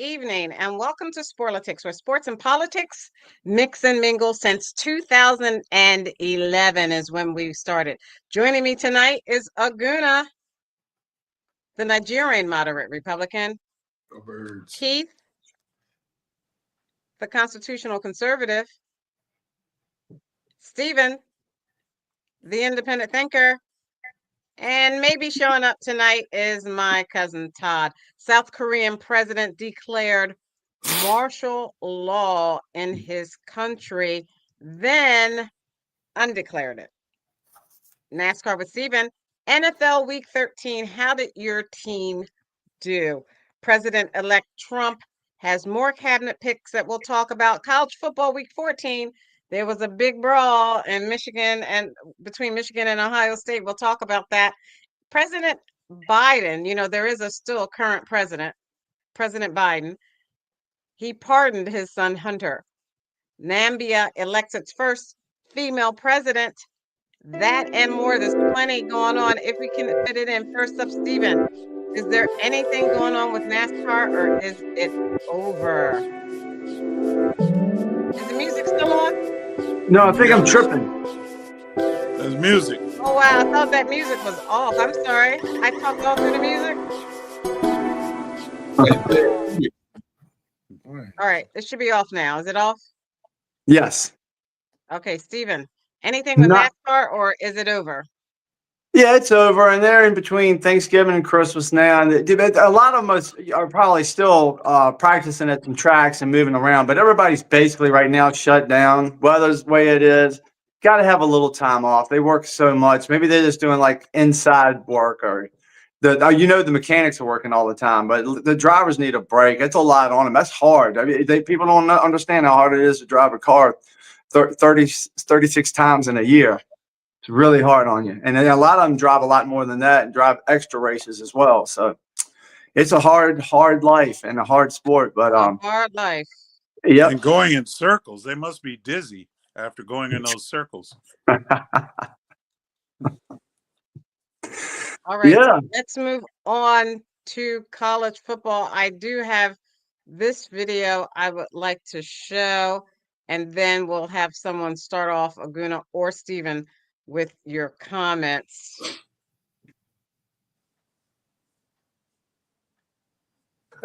evening, and welcome to Sporlitiks, where sports and politics mix and mingle. Since 2011 is when we started. Joining me tonight is Aguna, the Nigerian moderate Republican. Go Birds. Keith, the constitutional conservative. Stephen, the independent thinker. And maybe showing up tonight is my cousin Todd. South Korean president declared martial law in his country, then undeclared it. NASCAR with Steven. NFL Week 13. How did your team do? President-elect Trump has more cabinet picks that we'll talk about. College football Week 14. There was a big brawl in Michigan and between Michigan and Ohio State. We'll talk about that. President Biden, there is still current president, President Biden. He pardoned his son Hunter. Nambia elects its first female president. That and more. There's plenty going on. If we can fit it in. First up, Stephen, is there anything going on with NASCAR or is it over? Is the music still on? No, I think I'm tripping. There's music. Oh, wow. I thought that music was off. I'm sorry. I talked all through the music. All right. It should be off now. Is it off? Yes. Okay, Stephen. Anything with NASCAR or is it over? Yeah, it's over, and they're in between Thanksgiving and Christmas now. And a lot of us are probably still practicing at some tracks and moving around, but everybody's basically right now shut down. Weather's the way it is. Got to have a little time off. They work so much. Maybe they're just doing like inside work, or the mechanics are working all the time, but the drivers need a break. It's a lot on them. That's hard. I mean, people don't understand how hard it is to drive a car 36 times in a year. It's really hard on you. And then a lot of them drive a lot more than that and drive extra races as well. So it's a hard life and a hard sport, but hard life. Yeah. And going in circles. They must be dizzy after going in those circles. All right. Yeah. Let's move on to college football. I do have this video I would like to show, and then we'll have someone start off, Aguna or Stephen, with your comments.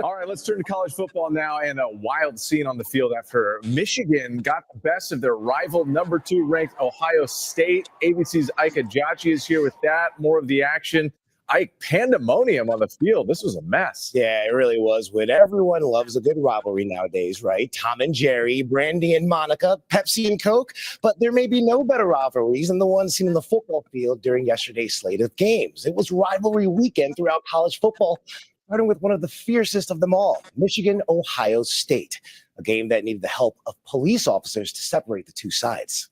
All right, let's turn to college football now, and a wild scene on the field after Michigan got the best of their rival number 2 ranked Ohio State. ABC's Ike Ajachi is here with that. More of the action. Ike, pandemonium on the field. This was a mess. Yeah, it really was. When everyone loves a good rivalry nowadays, right? Tom and Jerry, Brandy and Monica, Pepsi and Coke. But there may be no better rivalries than the ones seen in the football field during yesterday's slate of games. It was rivalry weekend throughout college football, starting with one of the fiercest of them all, Michigan, Ohio State, a game that needed the help of police officers to separate the two sides.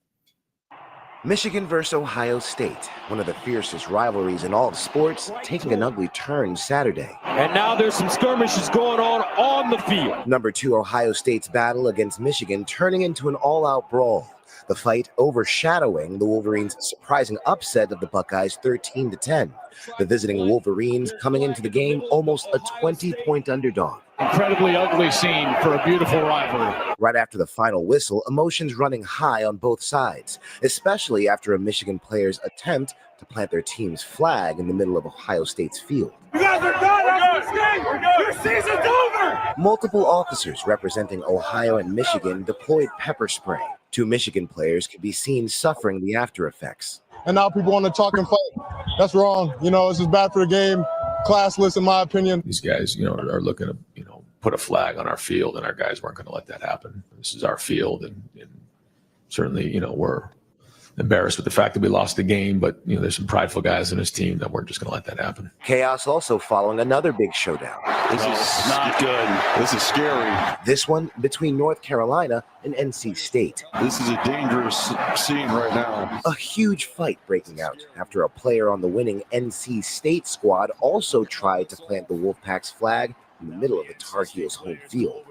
Michigan versus Ohio State, one of the fiercest rivalries in all of sports, taking an ugly turn Saturday. And now there's some skirmishes going on the field. Number 2 Ohio State's battle against Michigan turning into an all-out brawl. The fight overshadowing the Wolverines' surprising upset of the Buckeyes 13-10. The visiting Wolverines coming into the game almost a 20-point underdog. Incredibly ugly scene for a beautiful rivalry. Right after the final whistle, emotions running high on both sides, especially after a Michigan player's attempt to plant their team's flag in the middle of Ohio State's field. You guys are done. Your season's over. Multiple officers representing Ohio and Michigan deployed pepper spray. 2 Michigan players could be seen suffering the after effects. And now people want to talk and fight. That's wrong. This is bad for the game. Classless, in my opinion. These guys, are looking to, put a flag on our field, and our guys weren't going to let that happen. This is our field, and certainly, we're embarrassed with the fact that we lost the game, but, there's some prideful guys in his team that weren't just going to let that happen. Chaos also following another big showdown. This is not good. This is scary. This one between North Carolina and NC State. This is a dangerous scene right now. A huge fight breaking out after a player on the winning NC State squad also tried to plant the Wolfpack's flag in the middle of the Tar Heels' home field.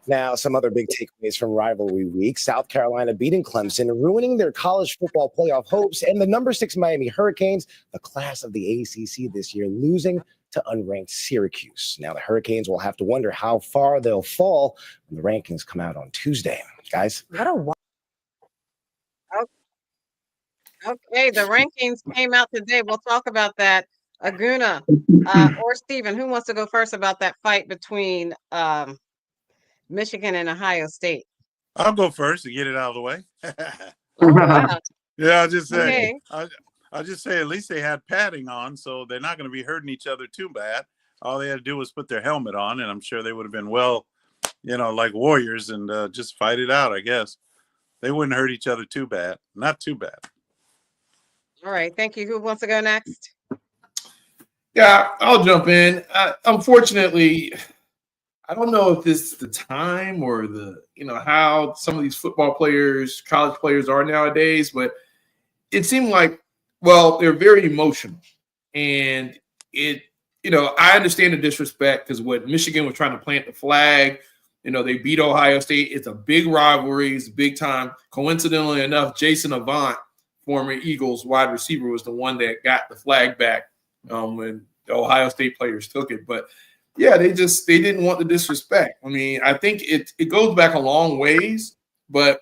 Now, some other big takeaways from rivalry week. South Carolina beating Clemson, ruining their college football playoff hopes, and the number 6 Miami Hurricanes, the class of the ACC this year, losing to unranked Syracuse. Now, the Hurricanes will have to wonder how far they'll fall when the rankings come out on Tuesday. Guys? What a Okay, the rankings came out today. We'll talk about that. Aguna or Steven, who wants to go first about that fight between Michigan and Ohio State? I'll go first to get it out of the way. Oh, wow. Yeah, I'll just say, Okay. I'll just say at least they had padding on, so they're not going to be hurting each other too bad. All they had to do was put their helmet on, and I'm sure they would have been well, like warriors and just fight it out, I guess. They wouldn't hurt each other too bad. Not too bad. All right. Thank you. Who wants to go next? Yeah, I'll jump in. Unfortunately, I don't know if this is the time or how some of these football players, college players are nowadays, but it seemed like, they're very emotional. And I understand the disrespect because what Michigan was trying to plant the flag, they beat Ohio State. It's a big rivalry. It's big time. Coincidentally enough, Jason Avant, former Eagles wide receiver, was the one that got the flag back when the Ohio State players took it. But yeah, they didn't want the disrespect. I mean, I think it goes back a long ways, but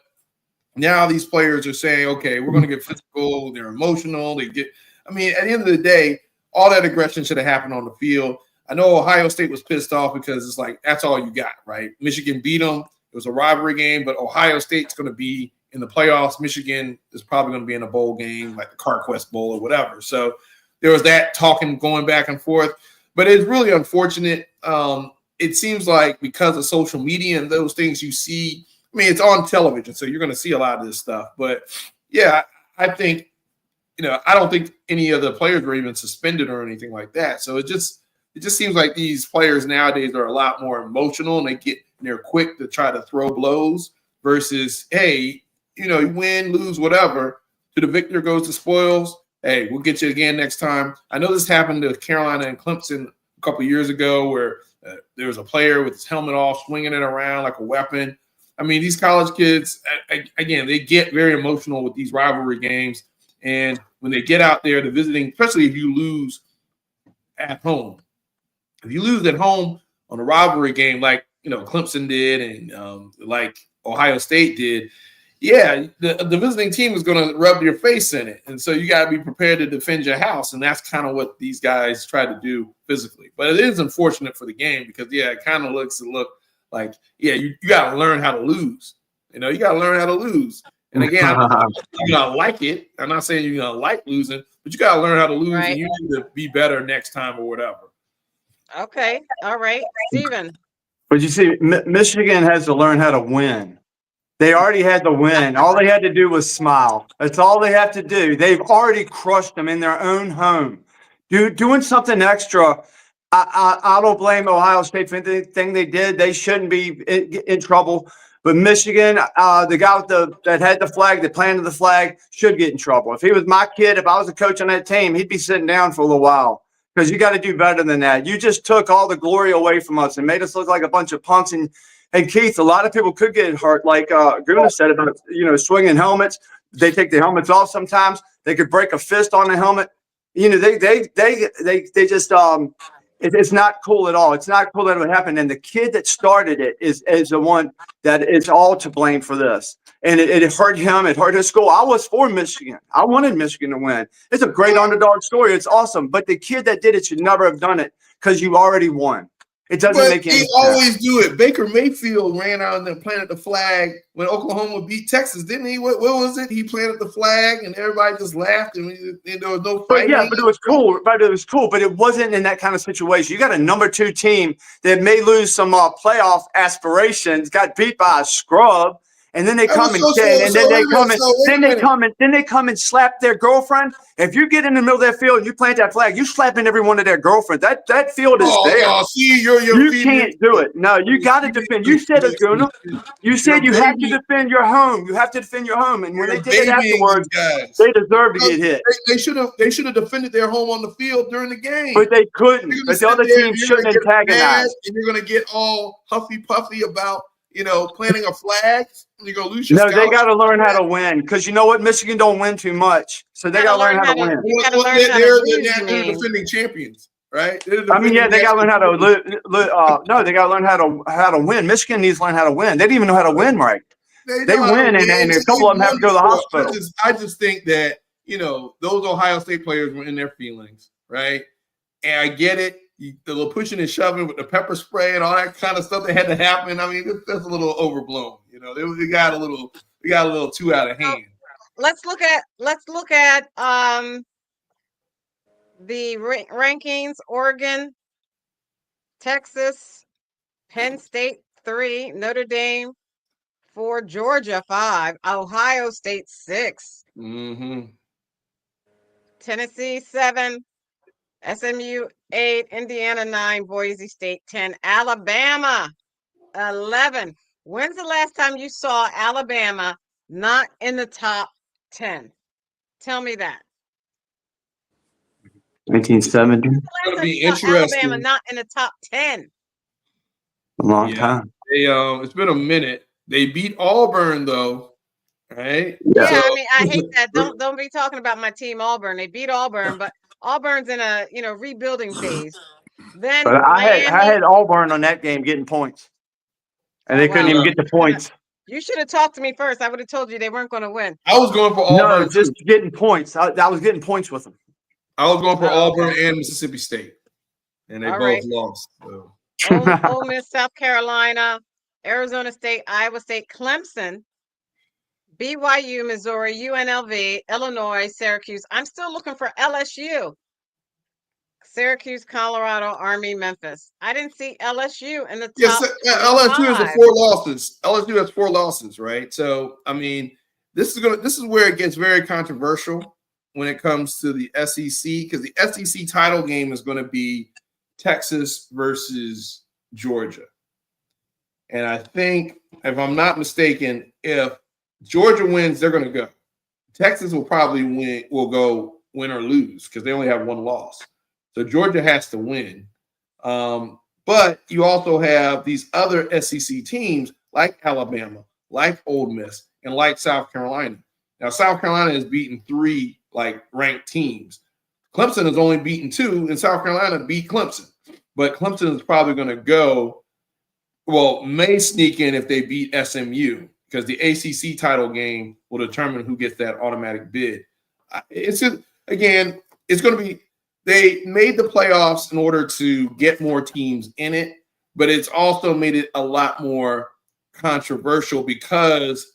now these players are saying, okay, we're going to get physical. They're emotional. at the end of the day, all that aggression should have happened on the field. I know Ohio State was pissed off because it's like, that's all you got, right? Michigan beat them. It was a rivalry game, but Ohio State's going to be in the playoffs. Michigan is probably going to be in a bowl game, like the CarQuest Bowl or whatever. So there was that talking going back and forth. But it's really unfortunate. It seems like because of social media and those things you see, it's on television, so you're going to see a lot of this stuff. But, yeah, I think, I don't think any of the players were even suspended or anything like that. So it just seems like these players nowadays are a lot more emotional, and they're quick to try to throw blows versus, hey, you win, lose, whatever. To the victor goes the spoils. Hey, we'll get you again next time. I know this happened to Carolina and Clemson a couple of years ago where there was a player with his helmet off, swinging it around like a weapon. These college kids, again, they get very emotional with these rivalry games. And when they get out there, the visiting, especially if you lose at home. If you lose at home on a rivalry game like, Clemson did and like Ohio State did, yeah, the visiting team is going to rub your face in it. And so you got to be prepared to defend your house. And that's kind of what these guys try to do physically. But it is unfortunate for the game because, yeah, it kind of look like, yeah, you got to learn how to lose. You got to learn how to lose. And again, you're going to like it. I'm not saying you're going to like losing, but you got to learn how to lose, right, and you need to be better next time or whatever. Okay. All right. Steven. But you see, Michigan has to learn how to win. They already had to win. All they had to do was smile. That's all they have to do. They've already crushed them in their own home. Doing something extra, I don't blame Ohio State for anything they did. They shouldn't be in trouble. But Michigan, the guy that had the flag, that planted the flag, should get in trouble. If he was my kid, if I was a coach on that team, he'd be sitting down for a little while because you got to do better than that. You just took all the glory away from us and made us look like a bunch of punks. And Keith, a lot of people could get hurt, like Guna said about swinging helmets. They take the helmets off sometimes. They could break a fist on the helmet. They just it's not cool at all. It's not cool that it would happen. And the kid that started it is the one that is all to blame for this. And it hurt him. It hurt his school. I was for Michigan. I wanted Michigan to win. It's a great underdog story. It's awesome. But the kid that did it should never have done it because you already won. It doesn't make any sense. They always do it. Baker Mayfield ran out and planted the flag when Oklahoma beat Texas, didn't he? What was it? He planted the flag and everybody just laughed and there was no fighting. But it was cool. But it wasn't in that kind of situation. You got a number 2 team that may lose some playoff aspirations, got beat by a scrub. And then they come and slap their girlfriend. If you get in the middle of that field and you plant that flag, you slapping every one of their girlfriends. That field is there. You can't do it. No, you got to defend. You said it, Guna. You said you have to defend your home. You have to defend your home. And when they did it afterwards, they deserve to get hit. They should have defended their home on the field during the game. But they couldn't. But the other team shouldn't antagonize. And you're going to get all huffy puffy about planting a flag. You're gonna lose your. No, they got to learn how to win because you know what, Michigan don't win too much, so they got to learn how to win. They're defending champions. right? I mean, yeah, they got to learn how to no, they got to learn how to win. Michigan needs to learn how to win. They didn't even know how to win right. They know how to win, and a They've couple of them have won to go to the before. hospital. I just think that, those Ohio State players were in their feelings, right? And I get it. The little pushing and shoving with the pepper spray and all that kind of stuff that had to happen. I mean, that's a little overblown. They got a little too out of hand. Let's look at the rankings. Oregon, Texas, Penn State 3, Notre Dame 4, Georgia 5, Ohio State 6, Tennessee 7, SMU 8, Indiana 9, Boise State 10, Alabama 11. When's the last time you saw Alabama not in the top 10? Tell me that. 1970. When's the last time you saw Alabama not in the top 10? A long time. It's been a minute. They beat Auburn though, right? Yeah, so, I mean, I hate that. Don't be talking about my team Auburn. They beat Auburn, but Auburn's in a rebuilding phase. Then but I had Auburn on that game getting points, and they couldn't even get the points. You should have talked to me first. I would have told you they weren't going to win. I was going for Auburn. No, just getting points. I was getting points with them. I was going for Auburn and Mississippi State, and they both lost. So. Ole Miss, South Carolina, Arizona State, Iowa State, Clemson, BYU, Missouri, UNLV, Illinois, Syracuse. I'm still looking for LSU. Syracuse, Colorado, Army, Memphis. I didn't see LSU in the top. Yes, LSU has 4 losses. LSU has 4 losses, right? So, I mean, this is where it gets very controversial when it comes to the SEC, because the SEC title game is going to be Texas versus Georgia. And I think, if I'm not mistaken, if Georgia wins, they're going to go. Texas will probably go win or lose because they only have 1 loss. So Georgia has to win. But you also have these other SEC teams like Alabama, like Ole Miss, and like South Carolina. Now, South Carolina has beaten 3 ranked teams. Clemson has only beaten 2, and South Carolina beat Clemson. But Clemson is probably going to may sneak in if they beat SMU, because the ACC title game will determine who gets that automatic bid. It's going to be. They made the playoffs in order to get more teams in it, but it's also made it a lot more controversial because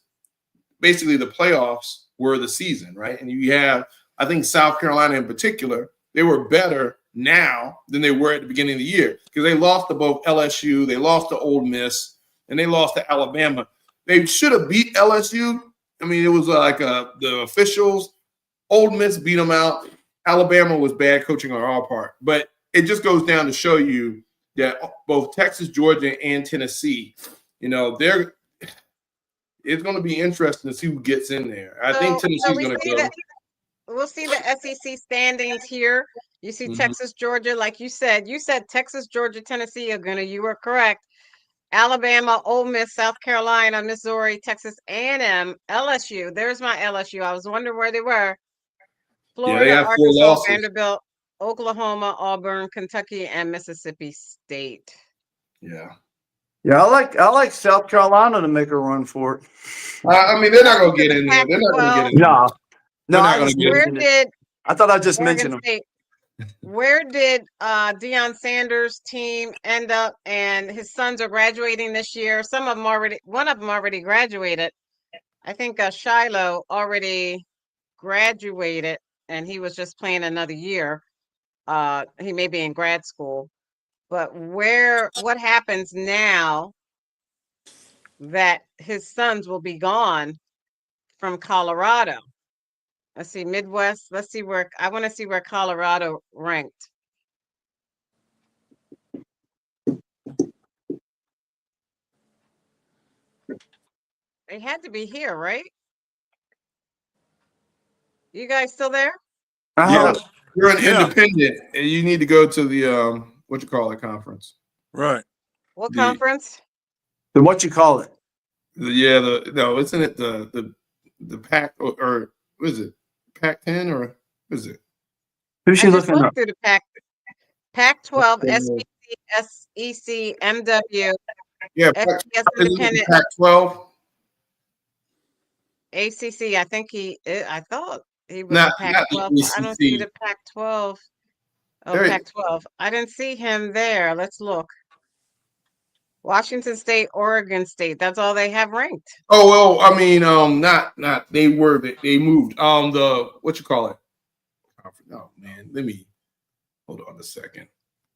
basically the playoffs were the season, right? And you have, I think South Carolina in particular, they were better now than they were at the beginning of the year because they lost to both LSU, they lost to Ole Miss, and they lost to Alabama. They should have beat LSU. I mean, it was the officials. Ole Miss beat them out. Alabama was bad coaching on our part, but it just goes down to show you that both Texas, Georgia, and Tennessee, it's going to be interesting to see who gets in there. I think Tennessee's going to go. We'll see the SEC standings here. You see Texas, Georgia, like you said. You said Texas, Georgia, Tennessee are going to. You were correct. Alabama, Ole Miss, South Carolina, Missouri, Texas A&M, LSU. There's my LSU. I was wondering where they were. Florida, Arkansas, Vanderbilt, Oklahoma, Auburn, Kentucky, and Mississippi State. Yeah. Yeah, I like South Carolina to make a run for it. I mean, they're not going to get in there. They're not going to get in there. No. I thought I just mentioned them. Where did Deion Sanders' team end up? And his sons are graduating this year. One of them already graduated. I think Shiloh already graduated. And he was just playing another year. He may be in grad school. But what happens now that his sons will be gone from Colorado? Let's see, Midwest. Let's see I want to see where Colorado ranked. They had to be here, right? You guys still there? Yeah, you're an independent, and you need to go to the conference. Right. What conference? The what you call it? Isn't it the Pac or what is it? Pac-10 or what is it? Who's she looking up? Through the Pac. Pac-12, SEC, SEC, MW, Yeah, FBS Pac- Independent, Pac-12. ACC. I thought he was Not Pac-12. the I don't see ACC. the Pac-12. Oh, There, Pac-12. I didn't see him there. Let's look. Washington State, Oregon State. That's all they have ranked. oh well, I mean, not they moved. The what you call it? Oh man, let me hold on a second.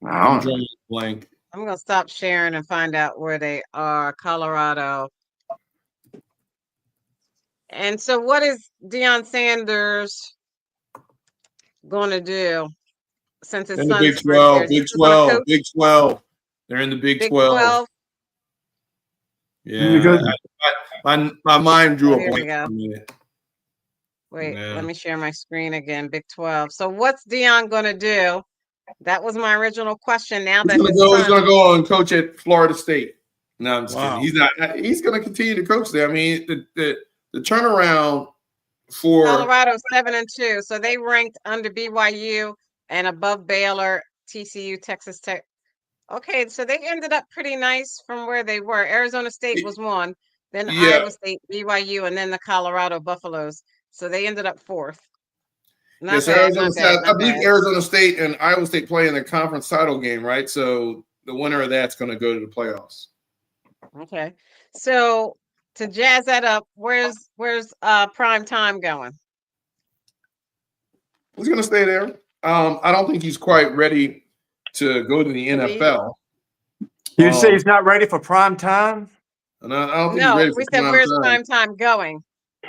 I'm drawing a blank. I'm gonna stop sharing and find out where they are. Colorado. And so, what is Deion Sanders going to do since his In the son's Big first year? 12, Is he Big still gonna 12, coach Big 12. They're in the Big Big 12. 12? Yeah, my mind drew Oh, a here we blank go. for a minute. Wait, Yeah. let me share my screen again. Big 12. So, what's Deion going to do? That was my original question. Now that his He's son, gonna go and coach at Florida State. No, I'm just Wow. kidding. He's not. He's gonna continue to coach there. I mean, the turnaround for Colorado's 7-2, so they ranked under BYU and above Baylor, TCU, Texas Tech. Okay, so they ended up pretty nice from where they were. Arizona State was one, then yeah, Iowa State, BYU, and then the Colorado Buffaloes. So they ended up fourth. Not yes, bad, Arizona not State. bad, I not believe bad. Arizona State and Iowa State play in the conference title game, right? So the winner of that's going to go to the playoffs. Okay, so to jazz that up, where's prime time going? He's going to stay there. I don't think he's quite ready to go to the NFL. You say he's not ready for prime time? And I don't think he's No, ready we for said prime where's time. prime time going?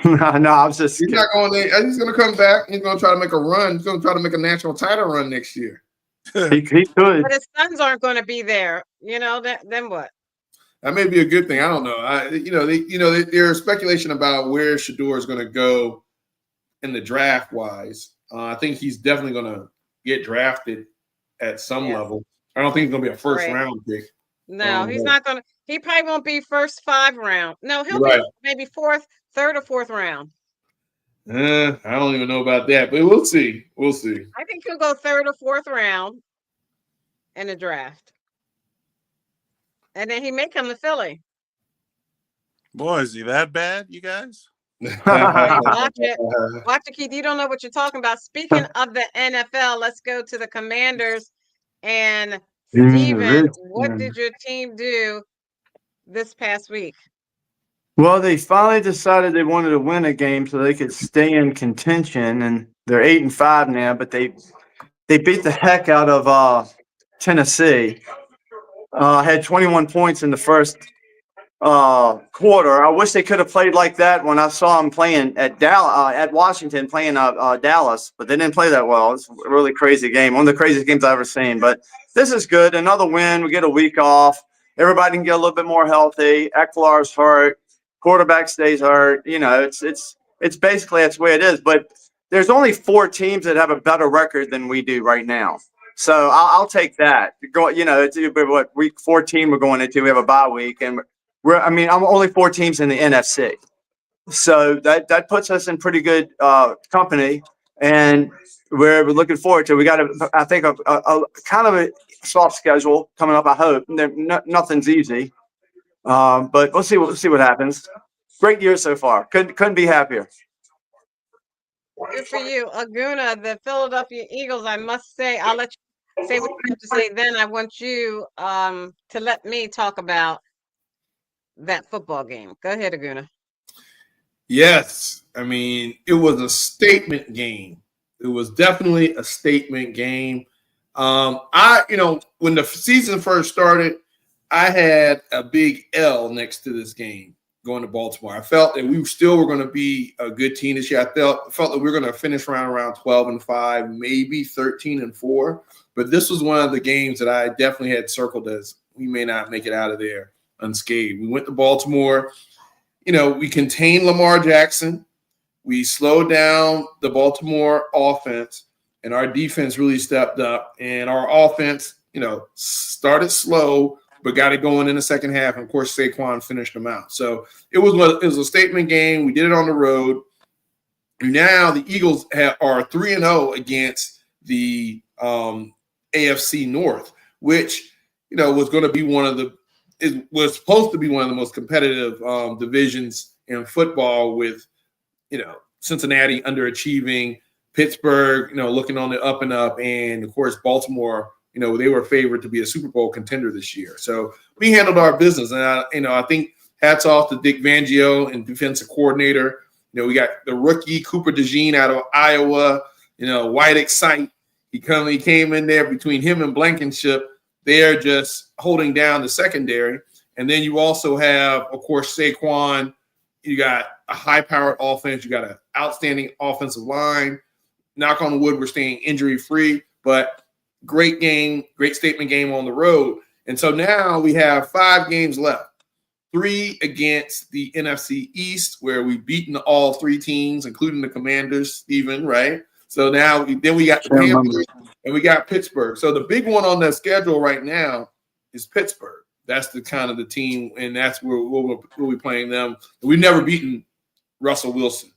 No, I was just He's kidding. not going there. He's going to come back. He's going to try to make a run. He's going to try to make a national title run next year. He could. But his sons aren't going to be there. You know, then what? That may be a good thing. I don't know. There's speculation about where Shador is going to go in the draft wise. I think he's definitely going to get drafted at some level. I don't think he's going to be a first round pick. No, he's not going to. He probably won't be first 5 round. No, he'll Right. be maybe third or fourth round. I don't even know about that, but we'll see. We'll see. I think he'll go third or fourth round in the draft. And then he may come to Philly. Boy, is he that bad, you guys? Hey, watch it. Watch it, Keith. You don't know what you're talking about. Speaking of the NFL, let's go to the Commanders. And Steven, what did your team do this past week? Well, they finally decided they wanted to win a game so they could stay in contention, and they're 8-5 now. But they beat the heck out of Tennessee. Had 21 points in the first quarter. I wish they could have played like that when I saw them playing at at Washington, playing Dallas, but they didn't play that well. It's a really crazy game, one of the craziest games I've ever seen. But this is good. Another win. We get a week off. Everybody can get a little bit more healthy. Eckler's hurt. Quarterback stays hurt. You know, it's basically that's the way it is. But there's only 4 teams that have a better record than we do right now. So I'll take that. It's what week 14 we're going into. We have a bye week, and I'm only 4 teams in the NFC. So that puts us in pretty good company, and we're looking forward to it. We got I think a kind of a soft schedule coming up. I hope nothing's easy, but we'll see what happens. Great year so far. Couldn't be happier. Good for you, Aguna. The Philadelphia Eagles. I must say, I'll let you say what you have to say. Then I want you to let me talk about that football game. Go ahead, Aguna. Yes. I mean, it was a statement game. It was definitely a statement game. When the season first started, I had a big L next to this game going to Baltimore. I felt that we still were going to be a good team this year. I felt that we were going to finish around 12-5, maybe 13-4. But this was one of the games that I definitely had circled as we may not make it out of there unscathed. We went to Baltimore. We contained Lamar Jackson. We slowed down the Baltimore offense, and our defense really stepped up. And our offense, started slow, but got it going in the second half. And, of course, Saquon finished them out. So it was a statement game. We did it on the road. Now the Eagles are 3-0 against the AFC North, which was going to be was supposed to be one of the most competitive divisions in football, with Cincinnati underachieving, Pittsburgh looking on the up and up, and of course Baltimore. They were favored to be a Super Bowl contender this year. So we handled our business, and I think hats off to Dick Fangio and defensive coordinator. We got the rookie Cooper DeJean out of Iowa. White Excite. He came in there between him and Blankenship. They're just holding down the secondary. And then you also have, of course, Saquon. You got a high-powered offense. You got an outstanding offensive line. Knock on wood, we're staying injury-free. But great game, great statement game on the road. And so now we have 5 games left. 3 against the NFC East, where we've beaten all 3 teams, including the Commanders, Steven, right? So now we got the Panthers and we got Pittsburgh. So the big one on the schedule right now is Pittsburgh. That's the kind of the team, and that's where we'll be playing them. We've never beaten Russell Wilson.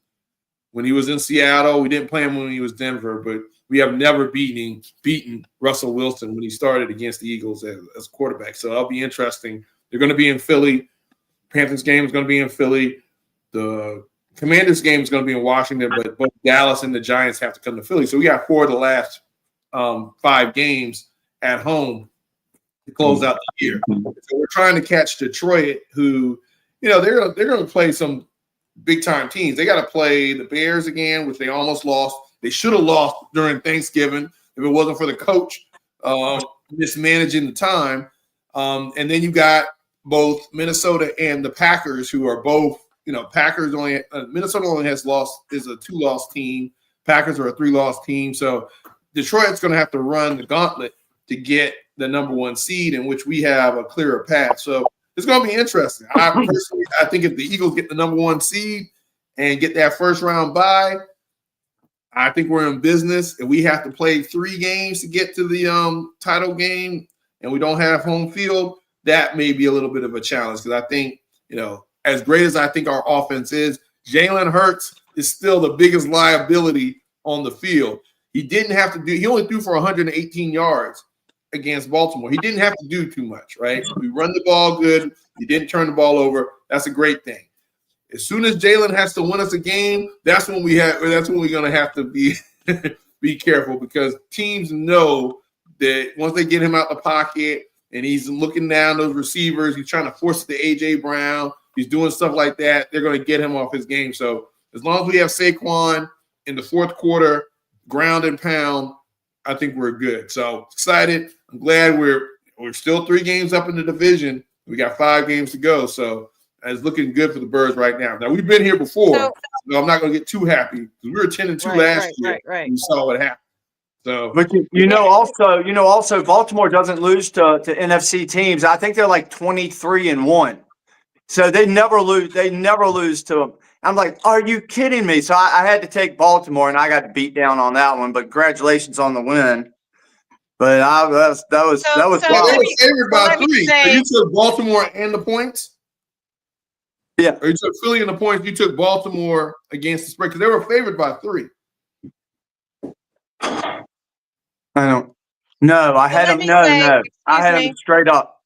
When he was in Seattle, we didn't play him when he was Denver, but we have never beaten Russell Wilson when he started against the Eagles as quarterback. So that'll be interesting. They're going to be in Philly. Panthers game is going to be in Philly. The Commanders game is going to be in Washington, but both Dallas and the Giants have to come to Philly. So we got 4 of the last 5 games at home to close out the year. So we're trying to catch Detroit, who, they're going to play some big-time teams. They got to play the Bears again, which they almost lost. They should have lost during Thanksgiving if it wasn't for the coach mismanaging the time. And then you got both Minnesota and the Packers, who are both, Packers only Minnesota only is a 2-loss team. Packers are a 3-loss team. So Detroit's going to have to run the gauntlet to get the number 1 seed, in which we have a clearer path. So it's going to be interesting. I think if the Eagles get the number 1 seed and get that first round bye, I think we're in business. If we have to play 3 games to get to the title game and we don't have home field, that may be a little bit of a challenge, because I think, as great as I think our offense is, Jalen Hurts is still the biggest liability on the field. He only threw for 118 yards against Baltimore. He didn't have to do too much, right? We run the ball good. He didn't turn the ball over. That's a great thing. As soon as Jalen has to win us a game, that's when we're going to have to be careful, because teams know that once they get him out the pocket and he's looking down those receivers, he's trying to force it to A.J. Brown, he's doing stuff like that, they're going to get him off his game. So as long as we have Saquon in the fourth quarter, ground and pound, I think we're good. So excited. I'm glad we're still 3 games up in the division. We got 5 games to go. So it's looking good for the Birds right now. Now, we've been here before, so I'm not going to get too happy, because we were 10-2 last year. Right. We saw what happened. So, but also Baltimore doesn't lose to NFC teams. I think they're like 23-1. So they never lose. They never lose to them. I'm like, are you kidding me? So I had to take Baltimore, and I got beat down on that one. But congratulations on the win. But that was they were favored by 3. So you took Baltimore and the points. Yeah. Or you took Philly in the points. You took Baltimore against the spread, because they were favored by 3. I don't. No, I had them. No. I had them straight up.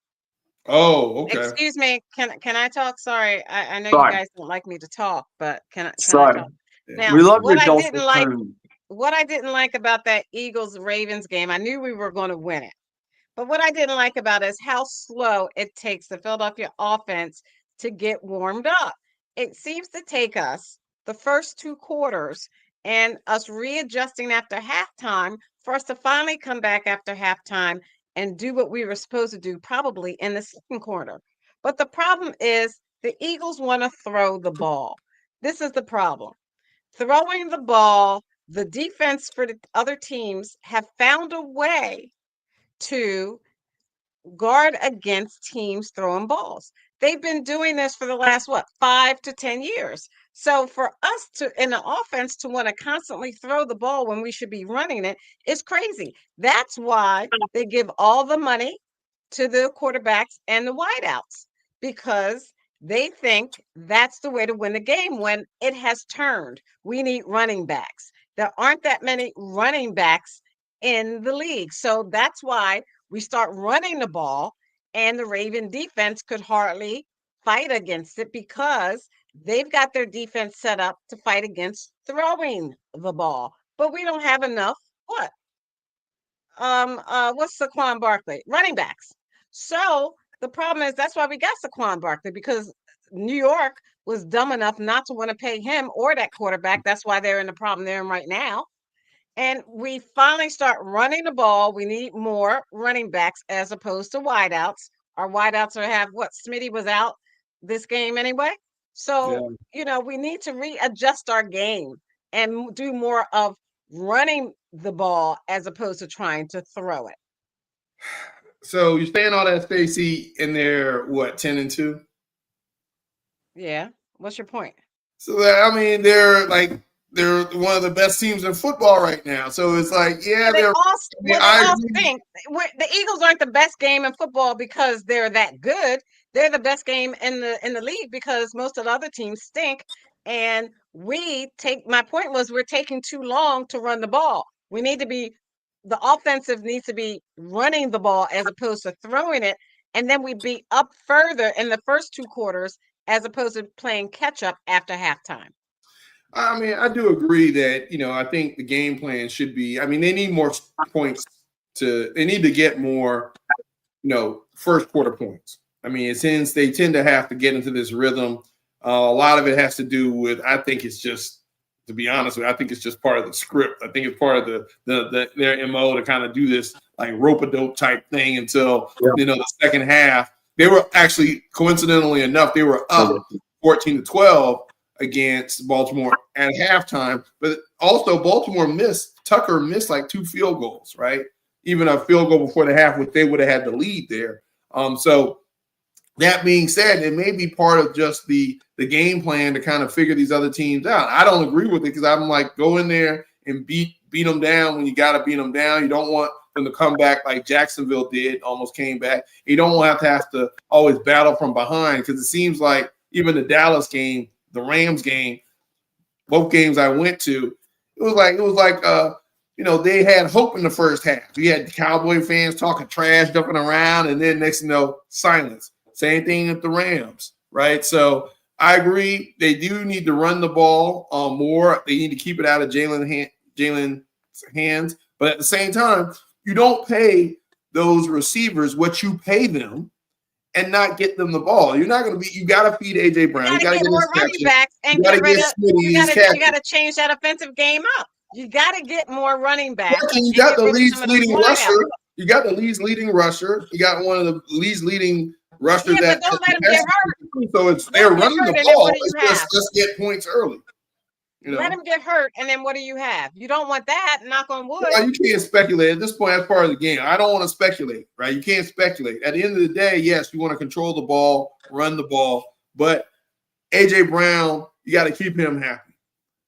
Oh, okay. Excuse me. Can I talk? Sorry, I know Sorry. you guys don't like me to talk, but can I talk? Now, We love what your I didn't like about that Eagles-Ravens game, I knew we were going to win it. But what I didn't like about it is how slow it takes the Philadelphia offense to get warmed up. It seems to take us the first 2 quarters and us readjusting after halftime for us to finally come back after halftime and do what we were supposed to do, probably in the second quarter. But the problem is the Eagles want to throw the ball. This is the problem. Throwing the ball, the defense for the other teams have found a way to guard against teams throwing balls. They've been doing this for the last 5 to 10 years. So for us to, in the offense, to want to constantly throw the ball when we should be running it is crazy. That's why they give all the money to the quarterbacks and the wideouts, because they think that's the way to win the game when it has turned. We need running backs. There aren't that many running backs in the league. So that's why we start running the ball, and the Raven defense could hardly fight against it because they've got their defense set up to fight against throwing the ball. But we don't have enough what? What's Saquon Barkley? Running backs. So the problem is that's why we got Saquon Barkley, because New York was dumb enough not to want to pay him or that quarterback. That's why they're in the problem they're in right now. And we finally start running the ball. We need more running backs as opposed to wideouts. Our wideouts have what? Smitty was out this game anyway. So, we need to readjust our game and do more of running the ball as opposed to trying to throw it. So you're saying all that, Stacey, and they're what, 10-2? Yeah. What's your point? So I mean, they're one of the best teams in football right now. So it's like, yeah, they they're. all stink. The Eagles aren't the best game in football because they're that good. They're the best game in the league because most of the other teams stink. And my point was we're taking too long to run the ball. The offensive needs to be running the ball as opposed to throwing it. And then we'd be up further in the first two quarters as opposed to playing catch up after halftime. I mean, I do agree that, I think the game plan should be, they need more points they need to get more, first quarter points. I mean, since they tend to have to get into this rhythm, a lot of it has to do with, I think it's just, to be honest with you, I think it's just part of the script. I think it's part of their MO to kind of do this like rope-a-dope type thing until, the second half. They were actually, coincidentally enough, they were up 14-12 against Baltimore at halftime, but also Tucker missed like 2 field goals, right? Even a field goal before the half, which they would have had the lead there. So that being said, it may be part of just the game plan to kind of figure these other teams out. I don't agree with it because I'm like, go in there and beat them down when you got to beat them down. You don't want them to come back like Jacksonville did, almost came back. You don't want to have to always battle from behind because it seems like even the Dallas game, the Rams game, both games I went to, it was like they had hope in the first half. You had the Cowboy fans talking trash, jumping around, and then next silence. Same thing with the Rams, right? So I agree. They do need to run the ball more. They need to keep it out of Jalen's hands. But at the same time, you don't pay those receivers what you pay them and not get them the ball. You're not going to you got to feed AJ Brown. You got to get more running backs and you got to change that offensive game up. You got to get more running backs. And you got the league's leading rusher. You got the league's leading rusher. You got one of the league's leading rushers. Yeah, but don't let him get hurt. So they're running the ball. Let's get points early. Let him get hurt, and then what do you have? You don't want that, knock on wood. You can't speculate. At this point, that's part of the game. I don't want to speculate, right? You can't speculate. At the end of the day, yes, you want to control the ball, run the ball, but AJ Brown, you got to keep him happy.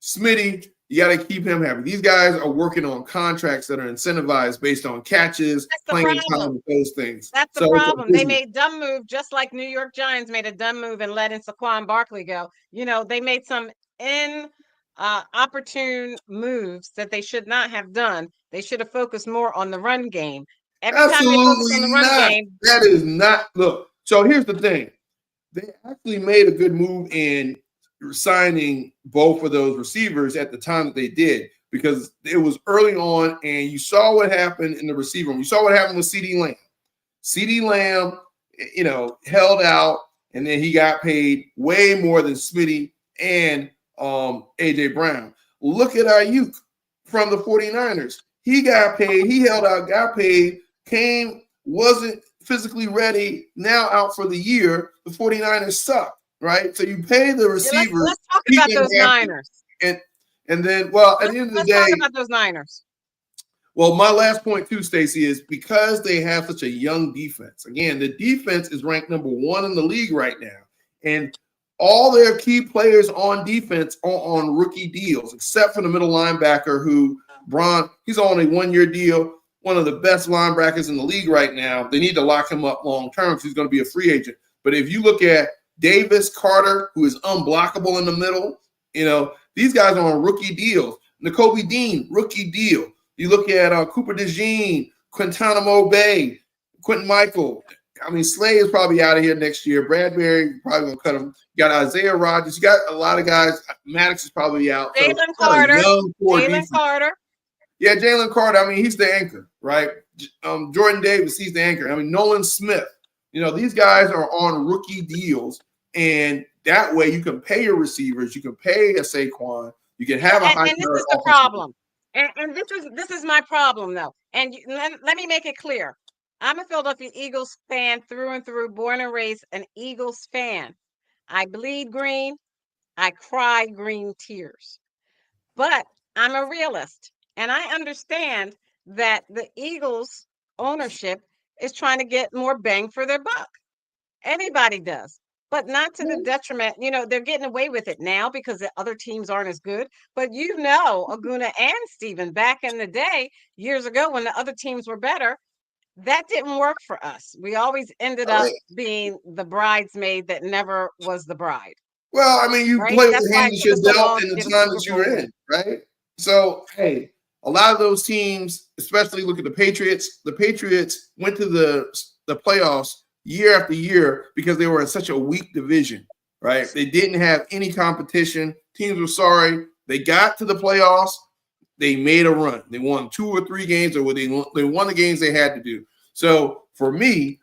Smitty, you got to keep him happy. These guys are working on contracts that are incentivized based on catches, playing time, those things. That's the problem. They made dumb move, just like New York Giants made a dumb move and letting Saquon Barkley go. They made some opportune moves that they should not have done. They should have focused more on the run game. Every time they focus on the run game, that is not. Look, so here's the thing: they actually made a good move in signing both of those receivers at the time that they did because it was early on, and you saw what happened in the receiver room. You saw what happened with CeeDee Lamb. CeeDee Lamb, held out, and then he got paid way more than Smitty and AJ Brown. Look at Ayuk from the 49ers. He got paid. He held out, got paid, wasn't physically ready, now out for the year. The 49ers suck, right? So you pay the receivers. Let's talk about those Niners. And then, at the end of the day. Let's talk about those Niners. Well, my last point too, Stacey, is because they have such a young defense. Again, the defense is ranked number 1 in the league right now. And all their key players on defense are on rookie deals, except for the middle linebacker he's on a 1-year deal, one of the best linebackers in the league right now. They need to lock him up long term because he's going to be a free agent. But if you look at Davis, Carter, who is unblockable in the middle, these guys are on rookie deals. Nakobe Dean, rookie deal. You look at Cooper DeJean, Quintana Bay, Quentin Michael. I mean, Slay is probably out of here next year. Bradbury probably gonna cut him. You got Isaiah Rodgers. You got a lot of guys. Maddox is probably out. Jalen Carter. Jalen Carter. Yeah, Jalen Carter. I mean, he's the anchor, right? Jordan Davis, he's the anchor. I mean, Nolan Smith. You know, these guys are on rookie deals, and that way you can pay your receivers, you can pay a Saquon, you can have a high. And this is the problem. And this is my problem, though. And let me make it clear. I'm a Philadelphia Eagles fan through and through, born and raised an Eagles fan. I bleed green. I cry green tears. But I'm a realist, and I understand that the Eagles ownership is trying to get more bang for their buck. Anybody does, but not to the detriment. You know, they're getting away with it now because the other teams aren't as good. But you know, Aguna and Steven, back in the day, years ago, when the other teams were better, that didn't work for us. We always ended up being the bridesmaid that never was the bride. Well, I mean, you Right? play with That's the why hand it that took you're us so long dealt to in the get a time that Super you're Bowl in, right? So, hey, a lot of those teams, especially look at the Patriots. The Patriots went to the playoffs year after year because they were in such a weak division, right? They didn't have any competition. Teams were sorry. They got to the playoffs. They made a run. They won 2 or 3 games, or they won the games they had to do. So for me,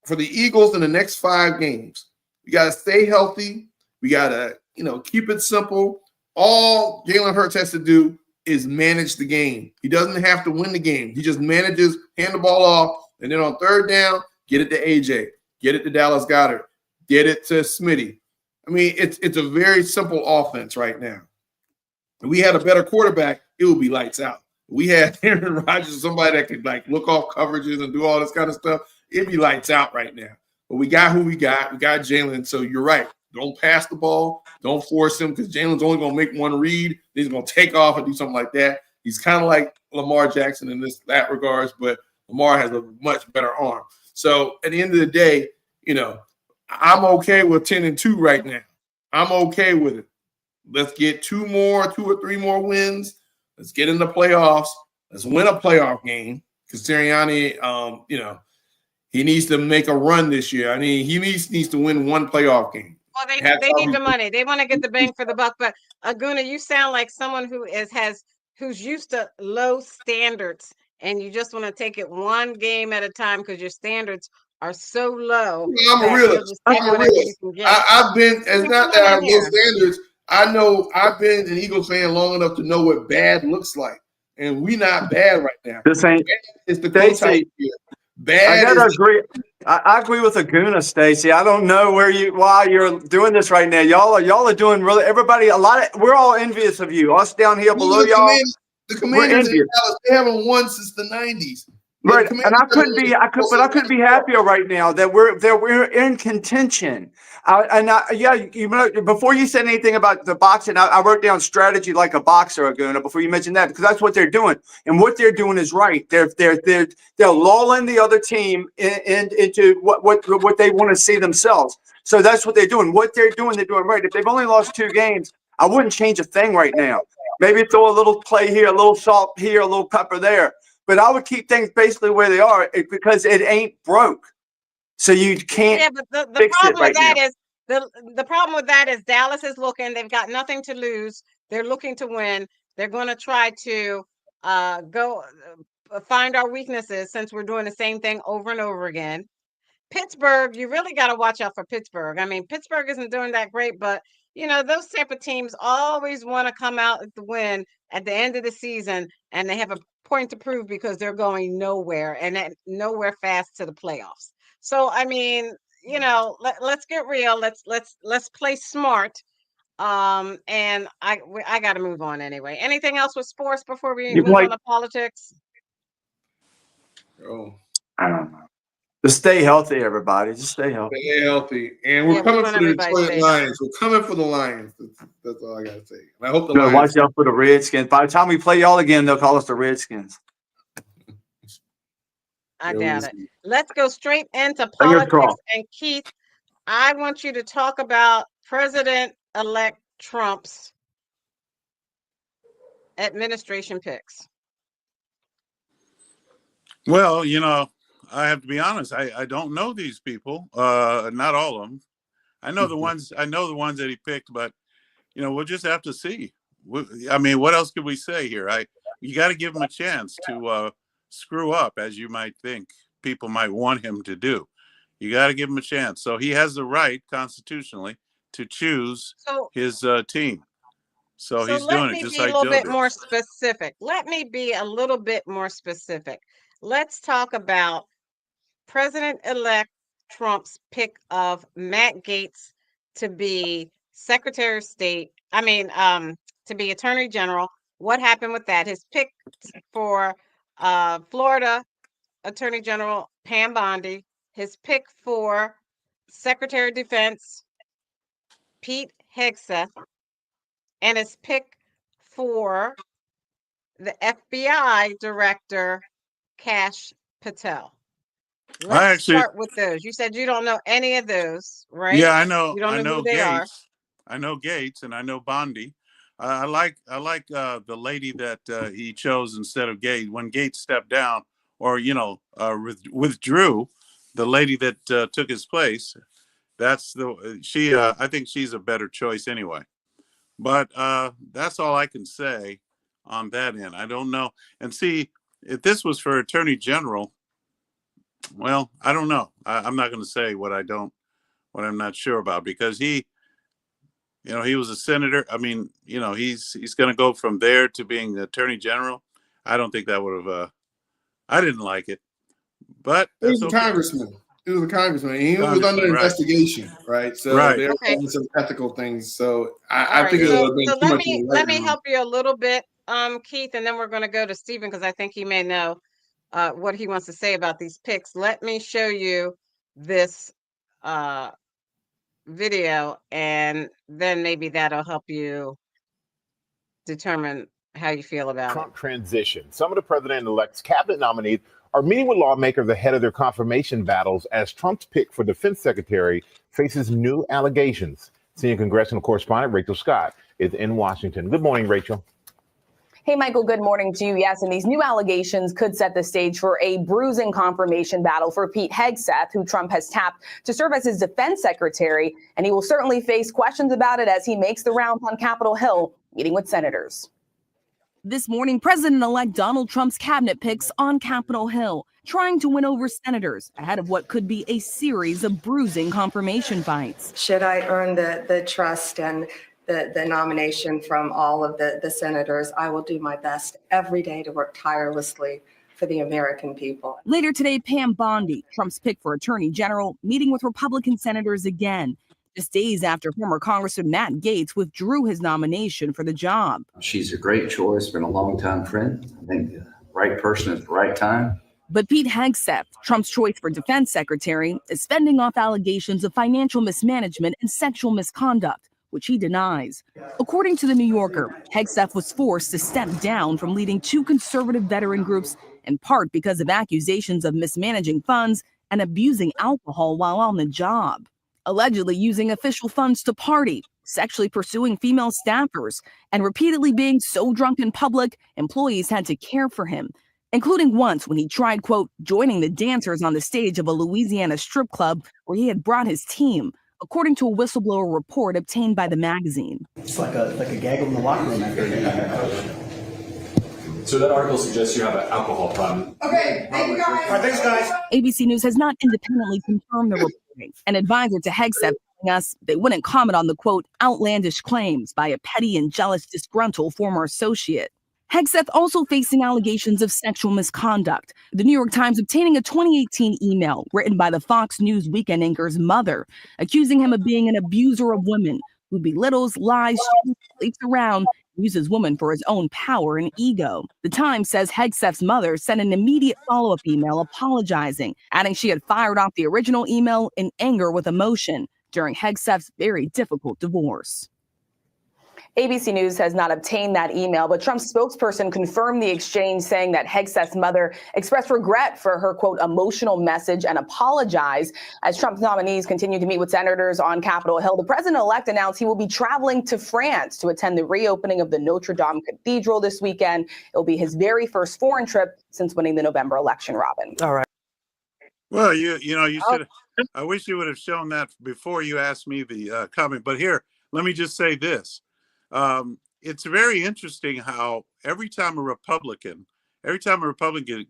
for the Eagles in the next 5 games, we got to stay healthy. We got to, keep it simple. All Jalen Hurts has to do is manage the game. He doesn't have to win the game. He just manages, hand the ball off, and then on 3rd down, get it to AJ, get it to Dallas Goedert, get it to Smitty. I mean, it's a very simple offense right now. If we had a better quarterback, it would be lights out. We had Aaron Rodgers, somebody that could look off coverages and do all this kind of stuff. It'd be lights out right now. But we got who we got. We got Jalen. So you're right. Don't pass the ball. Don't force him, because Jalen's only going to make one read. He's going to take off and do something like that. He's kind of like Lamar Jackson in that regards, but Lamar has a much better arm. So at the end of the day, I'm okay with 10-2 right now. I'm okay with it. Let's get 2 or 3 more wins. Let's get in the playoffs. Let's win a playoff game, because Sirianni, he needs to make a run this year. I mean, he needs to win 1 playoff game. Well, they need the money. They want to get the bang for the buck. But Aguna, you sound like someone who's used to low standards, and you just want to take it one game at a time because your standards are so low. I'm a realist. I've been. It's not that I have low standards. I know I've been an Eagles fan long enough to know what bad looks like, and we not bad right now. This ain't. It's the coach out here. Bad. I gotta agree. I agree with Aguna, Stacey. I don't know why you're doing this right now. Y'all are doing really. Everybody, we're all envious of you. Us down here below y'all. The Commanders in Dallas, they haven't won since the 90s. Right, and I couldn't be happier right now that we're in contention. Before you said anything about the boxing, I wrote down strategy like a boxer, Aguna, before you mentioned that, because that's what they're doing, and what they're doing is right. They're lulling the other team into what they want to see themselves. So that's what they're doing. What they're doing right. If they've only lost 2 games, I wouldn't change a thing right now. Maybe throw a little play here, a little salt here, a little pepper there. But I would keep things basically where they are, because it ain't broke. So you can't. Yeah, but the problem with that is the problem with that is Dallas is looking. They've got nothing to lose. They're looking to win. They're going to try to go find our weaknesses, since we're doing the same thing over and over again. Pittsburgh, you really got to watch out for Pittsburgh. I mean, Pittsburgh isn't doing that great, but those type of teams always want to come out with the win at the end of the season, and they have a point to prove because they're going nowhere, and nowhere fast to the playoffs. So I mean, let's get real. Let's play smart. And I got to move on anyway. Anything else with sports before we move on to politics? Oh, I don't know. Just stay healthy, everybody. Just stay healthy. Stay healthy, and we're coming for the Detroit Lions. We're coming for the Lions. That's all I gotta say. And I hope the Lions. Watch out for the Redskins. By the time we play y'all again, they'll call us the Redskins. I doubt it. Let's go straight into politics. And Keith, I want you to talk about President-elect Trump's administration picks. Well, I have to be honest. I don't know these people. Not all of them. I know the ones. I know the ones that he picked, but we'll just have to see. I mean, what else could we say here? You got to give him a chance to screw up, as you might think people might want him to do. You got to give him a chance. So he has the right constitutionally to choose his team. So he's doing it just like Joe did. More specific. Let me be a little bit more specific. Let's talk about President-elect Trump's pick of Matt Gaetz to be Secretary of State. To be Attorney General. What happened with that? His pick for Florida Attorney General Pam Bondi. His pick for Secretary of Defense Pete Hegseth, and his pick for the FBI Director Kash Patel. Let's start with those. You said you don't know any of those, right? Yeah, I know. You don't know who they Gaetz. are. I know Gaetz and I know Bondi. I like the lady that he chose instead of Gaetz. When Gaetz stepped down or withdrew, the lady that took his place. That's she. I think she's a better choice anyway. But that's all I can say on that end. I don't know. And see, if this was for Attorney General, well, I don't know. I'm not going to say what I'm not sure about, because he was a senator. I mean, he's going to go from there to being the Attorney General. I don't think that would have. I didn't like it, but he was a congressman. He was a congressman. He was under investigation, right? So there are some ethical things. So I think it would have been too much. Let me help you a little bit, Keith, and then we're going to go to Stephen, because I think he may know what he wants to say about these picks. Let me show you this video, and then maybe that'll help you determine how you feel about Trump transition. Some of the president-elect's cabinet nominees are meeting with lawmakers ahead of their confirmation battles as Trump's pick for defense secretary faces new allegations. Senior congressional correspondent Rachel Scott is in Washington. Good morning, Rachel. Hey, Michael, good morning to you. Yes, and these new allegations could set the stage for a bruising confirmation battle for Pete Hegseth, who Trump has tapped to serve as his defense secretary. And he will certainly face questions about it as he makes the rounds on Capitol Hill, meeting with senators. This morning, President-elect Donald Trump's cabinet picks on Capitol Hill, trying to win over senators ahead of what could be a series of bruising confirmation fights. Should I earn the trust and the nomination from all of the senators, I will do my best every day to work tirelessly for the American people. Later today, Pam Bondi, Trump's pick for Attorney General, meeting with Republican senators again, just days after former Congressman Matt Gaetz withdrew his nomination for the job. She's a great choice, been a longtime friend. I think the right person at the right time. But Pete Hegseth, Trump's choice for defense secretary, is fending off allegations of financial mismanagement and sexual misconduct, which he denies. According to The New Yorker, Hegseth was forced to step down from leading two conservative veteran groups, in part because of accusations of mismanaging funds and abusing alcohol while on the job. Allegedly using official funds to party, sexually pursuing female staffers, and repeatedly being so drunk in public, employees had to care for him, including once when he tried, quote, joining the dancers on the stage of a Louisiana strip club where he had brought his team, according to a whistleblower report obtained by the magazine. It's like a gaggle in the locker room after that. So that article suggests you have an alcohol problem. Okay, thank you guys. All right, thanks, guys. ABC News has not independently confirmed the reporting. An advisor to Hegseth telling us they wouldn't comment on the, quote, outlandish claims by a petty and jealous disgruntled former associate. Hegseth also facing allegations of sexual misconduct. The New York Times obtaining a 2018 email written by the Fox News weekend anchor's mother, accusing him of being an abuser of women who belittles, lies, sleeps around, uses women for his own power and ego. The Times says Hegseth's mother sent an immediate follow-up email apologizing, adding she had fired off the original email in anger with emotion during Hegseth's very difficult divorce. ABC News has not obtained that email, but Trump's spokesperson confirmed the exchange, saying that Hegseth's mother expressed regret for her, quote, emotional message and apologized. As Trump's nominees continue to meet with senators on Capitol Hill, the president-elect announced he will be traveling to France to attend the reopening of the Notre Dame Cathedral this weekend. It will be his very first foreign trip since winning the November election, Robin. All right. Well, you should. I wish you would have shown that before you asked me the comment. But here, let me just say this. It's very interesting how every time a Republican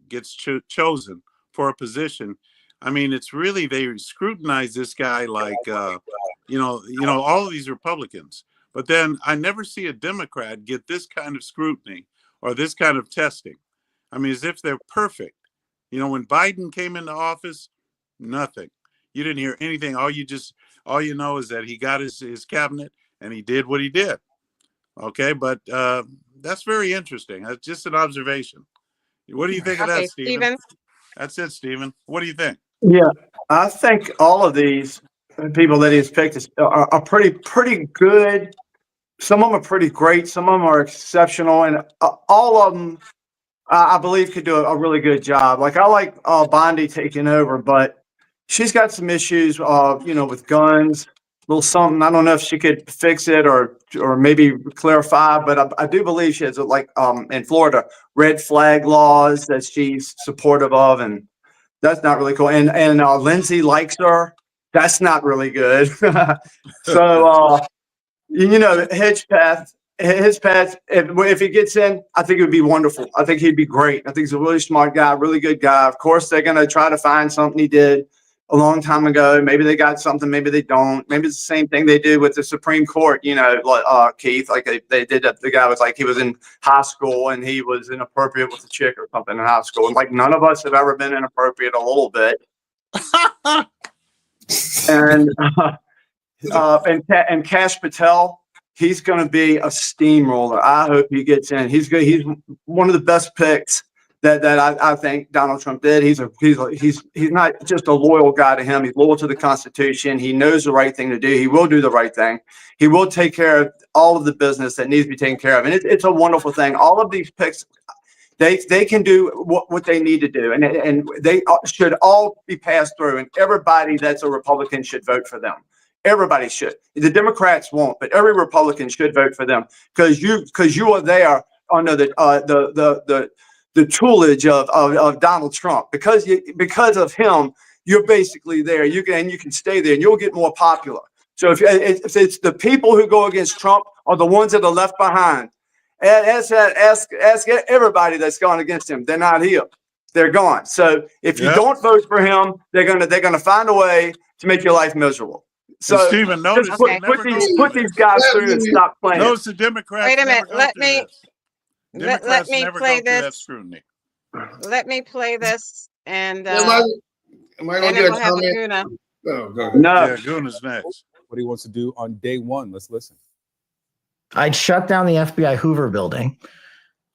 gets chosen for a position, I mean, it's really, they scrutinize this guy like, all of these Republicans. But then I never see a Democrat get this kind of scrutiny or this kind of testing. I mean, as if they're perfect. When Biden came into office, nothing. You didn't hear anything. All you know is that he got his cabinet and he did what he did. Okay, but that's very interesting. That's just an observation. What do you think of that, Stephen? That's it, Stephen. What do you think? Yeah, I think all of these people that he's picked are pretty good. Some of them are pretty great. Some of them are exceptional, and all of them, I believe, could do a really good job. Like, I like Bondi taking over, but she's got some issues, with guns, a little something. I don't know if she could fix it or maybe clarify, but I do believe she has, in Florida, red flag laws that she's supportive of, and that's not really cool. And Lindsay likes her. That's not really good. So, his path, if he gets in, I think it would be wonderful. I think he'd be great. I think he's a really smart guy, really good guy. Of course, they're going to try to find something he did a long time ago. Maybe they got something, maybe they don't. Maybe it's the same thing they did with the Supreme Court, Keith, like they did. The guy was like, he was in high school and he was inappropriate with a chick or something in high school. And like, none of us have ever been inappropriate a little bit. And Kash Patel, he's going to be a steamroller. I hope he gets in. He's good. He's one of the best picks that I think Donald Trump did. He's not just a loyal guy to him. He's loyal to the Constitution. He knows the right thing to do. He will do the right thing. He will take care of all of the business that needs to be taken care of. And it's a wonderful thing. All of these picks, they can do what they need to do. And they should all be passed through. And everybody that's a Republican should vote for them. Everybody should. The Democrats won't, but every Republican should vote for them because you are there under the tutelage of Donald Trump. Because of him, you're basically there. You can stay there, and you'll get more popular. So if it's the people who go against Trump are the ones that are left behind, ask everybody that's gone against him. They're not here. They're gone. So if you don't vote for him, they're gonna find a way to make your life miserable. So Stephen, notice put these guys through and stop playing. Notice the Democrats. Wait a minute. Let me play this. Let me play this, and Am I gonna get a comment? Guna. Oh, go ahead. No, yeah, Guna's next. What he wants to do on day one. Let's listen. I'd shut down the FBI Hoover building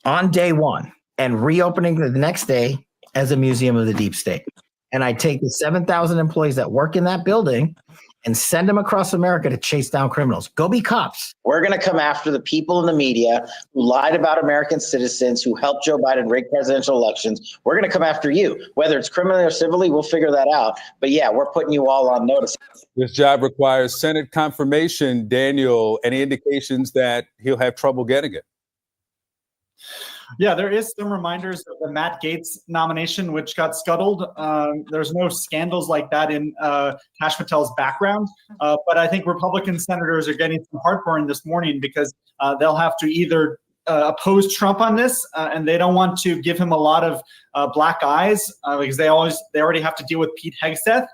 on day one and reopening the next day as a museum of the deep state. And I'd take the 7,000 employees that work in that building and send them across America to chase down criminals. Go be cops. We're going to come after the people in the media who lied about American citizens, who helped Joe Biden rig presidential elections. We're going to come after you. Whether it's criminally or civilly, we'll figure that out. But yeah, we're putting you all on notice. This job requires Senate confirmation. Daniel, any indications that he'll have trouble getting it? Yeah, there is some reminders of the Matt Gaetz nomination, which got scuttled. There's no scandals like that in Kash Patel's background. But I think Republican senators are getting some heartburn this morning because they'll have to either oppose Trump on this, and they don't want to give him a lot of black eyes because they already have to deal with Pete Hegseth.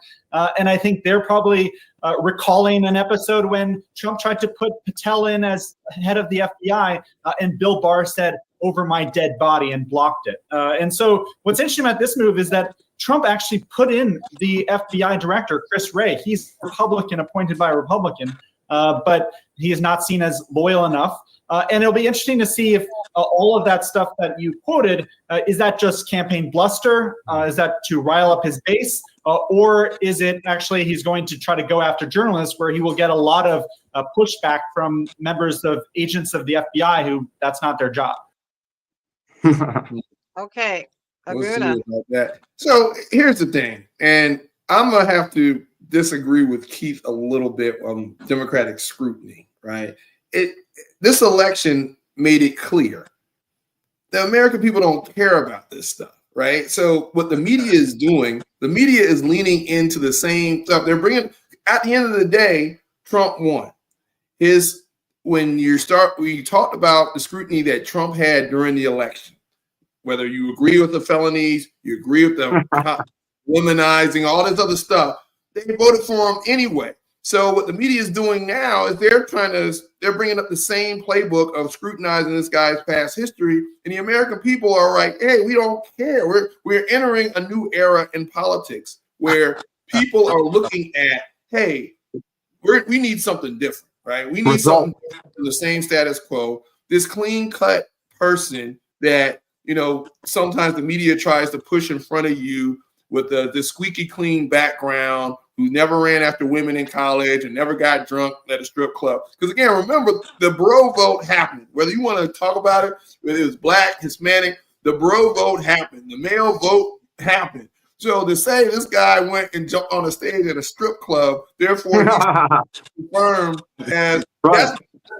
And I think they're probably recalling an episode when Trump tried to put Patel in as head of the FBI, and Bill Barr said, "Over my dead body," and blocked it. And so what's interesting about this move is that Trump actually put in the FBI director, Chris Wray. He's a Republican appointed by a Republican, but he is not seen as loyal enough. And it'll be interesting to see if all of that stuff that you quoted, is that just campaign bluster? Is that to rile up his base? or is it actually he's going to try to go after journalists where he will get a lot of pushback from members of agents of the FBI who that's not their job? Okay, We'll see Aguna. about that. So here's the thing, and I'm gonna have to disagree with Keith a little bit on Democratic scrutiny. Right? This election made it clear the American people don't care about this stuff. Right? So what the media is doing, the media is leaning into the same stuff. They're bringing. At the end of the day, Trump won. When you talked about the scrutiny that Trump had during the election. Whether you agree with the felonies, you agree with the womanizing, all this other stuff, they voted for him anyway. So what the media is doing now is they're bringing up the same playbook of scrutinizing this guy's past history, and the American people are like, hey, we don't care. We're entering a new era in politics where people are looking at, hey, we need something different, right? We need something different from the same status quo. This clean-cut person that sometimes the media tries to push in front of you with the squeaky clean background, who never ran after women in college and never got drunk at a strip club. Because again, remember, the bro vote happened. Whether you want to talk about it, whether it was black, Hispanic, the bro vote happened. The male vote happened. So to say this guy went and jumped on a stage at a strip club, therefore he's confirmed as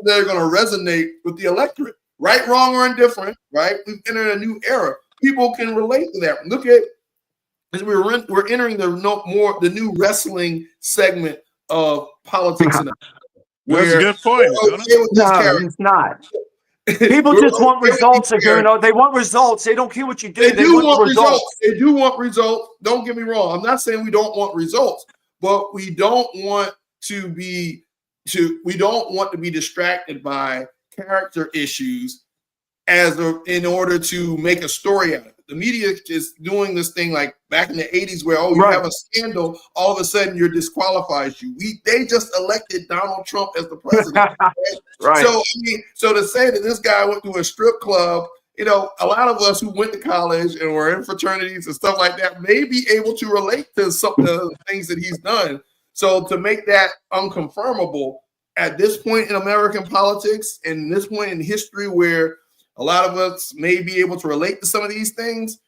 they're going to resonate with the electorate. Right, wrong, or indifferent, right? We've entered a new era. People can relate to that. Look at as we're entering the new wrestling segment of politics. That's a good point. No, it's not. People just want results. They want results. They don't care what you do. They want results. They do want results. Don't get me wrong. I'm not saying we don't want results, but we don't want to be distracted by character issues in order to make a story out of it. The media is doing this thing like back in the 80s where, you have a scandal, all of a sudden you're disqualifies you. They just elected Donald Trump as the president. Right? So to say that this guy went to a strip club, a lot of us who went to college and were in fraternities and stuff like that may be able to relate to some of the things that he's done. So to make that unconfirmable at this point in American politics and this point in history where a lot of us may be able to relate to some of these things,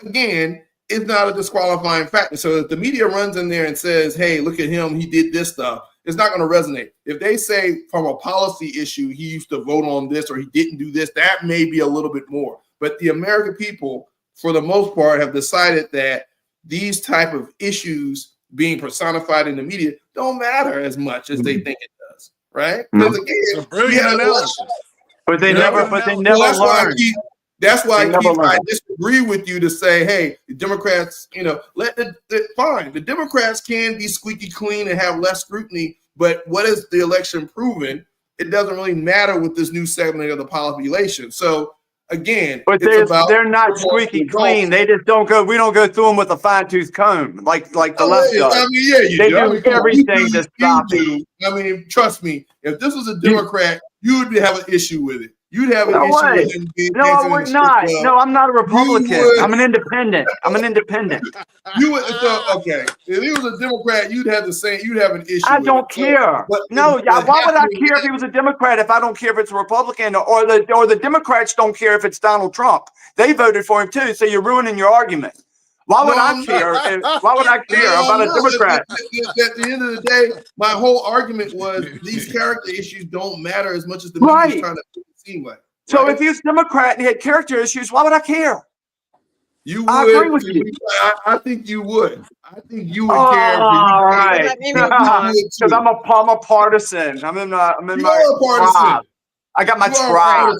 again, it's not a disqualifying factor. So if the media runs in there and says, hey, look at him, he did this stuff, it's not going to resonate. If they say from a policy issue, he used to vote on this or he didn't do this, that may be a little bit more. But the American people, for the most part, have decided that these type of issues being personified in the media don't matter as much as they think it does, right? Because again, brilliant analysis. But they never learn. That's why I disagree with you to say, hey, the Democrats, fine. The Democrats can be squeaky clean and have less scrutiny, but what is the election proven? It doesn't really matter with this new segment of the population. So again, they're not squeaky clean. They just don't go. We don't go through them with a fine tooth comb like the left does. I mean, yeah, you they do everything to stop it. I mean, trust me. If this was a Democrat, you would have an issue with it. You'd have an issue with him being I would not. No, I'm not a Republican. I'm an independent. You would. Okay. If he was a Democrat, you'd have an issue. I don't care. Why would I care if he was a Democrat if I don't care if it's a Republican or the Democrats don't care if it's Donald Trump? They voted for him too, so you're ruining your argument. Why would I care about a Democrat? At the end of the day, my whole argument was these character issues don't matter as much as the media is trying to make it seem like. So if he was a Democrat and he had character issues, why would I care? You would. I agree with you. I think you would. I think you would care. All right. Because I'm a partisan. I'm in my partisan. I got my tribe.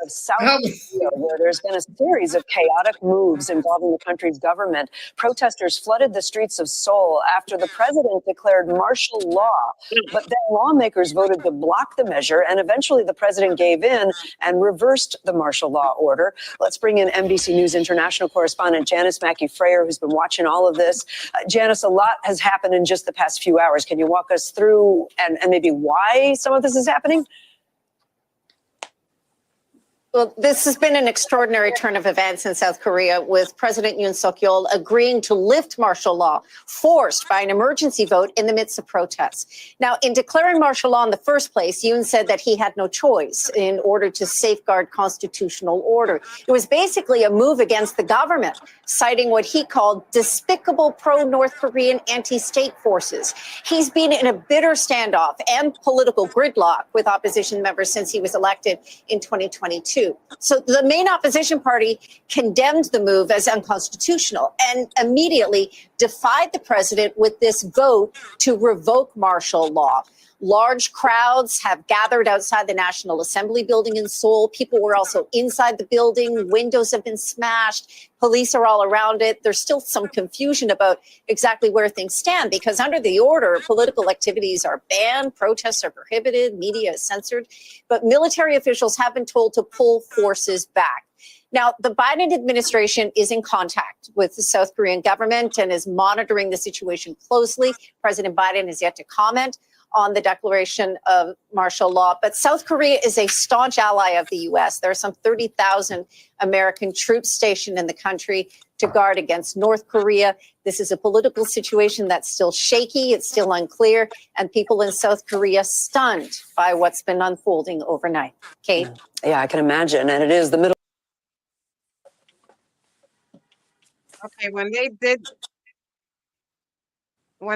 Of South Korea, where there's been a series of chaotic moves involving the country's government. Protesters flooded the streets of Seoul after the president declared martial law. But then lawmakers voted to block the measure, and eventually the president gave in and reversed the martial law order. Let's bring in NBC News international correspondent Janice Mackey-Frayer, who's been watching all of this. Janice, a lot has happened in just the past few hours. Can you walk us through and maybe why some of this is happening? Well, this has been an extraordinary turn of events in South Korea, with President Yoon Suk-yeol agreeing to lift martial law, forced by an emergency vote in the midst of protests. Now, in declaring martial law in the first place, Yoon said that he had no choice in order to safeguard constitutional order. It was basically a move against the government, citing what he called despicable pro-North Korean anti-state forces. He's been in a bitter standoff and political gridlock with opposition members since he was elected in 2022. So the main opposition party condemned the move as unconstitutional and immediately defied the president with this vote to revoke martial law. Large crowds have gathered outside the National Assembly building in Seoul. People were also inside the building. Windows have been smashed. Police are all around it. There's still some confusion about exactly where things stand, because under the order, political activities are banned, protests are prohibited, media is censored. But military officials have been told to pull forces back. Now, the Biden administration is in contact with the South Korean government and is monitoring the situation closely. President Biden has yet to comment on the declaration of martial law. But South Korea is a staunch ally of the U.S. There are some 30,000 American troops stationed in the country to guard against North Korea. This is a political situation that's still shaky. It's still unclear. And people in South Korea stunned by what's been unfolding overnight. Kate? Yeah, I can imagine. And it is the middle. Okay, when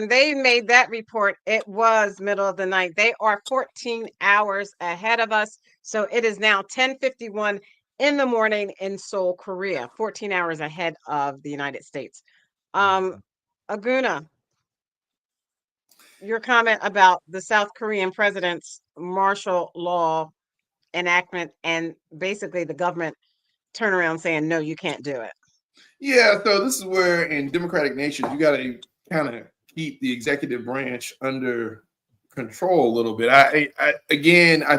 they made that report, it was middle of the night. They are 14 hours ahead of us. So it is now 10:51 in the morning in Seoul, Korea, 14 hours ahead of the United States. Aguna, your comment about the South Korean president's martial law enactment and basically the government turnaround saying, no, you can't do it. Yeah, so this is where in democratic nations, you got to kind of keep the executive branch under control a little bit. I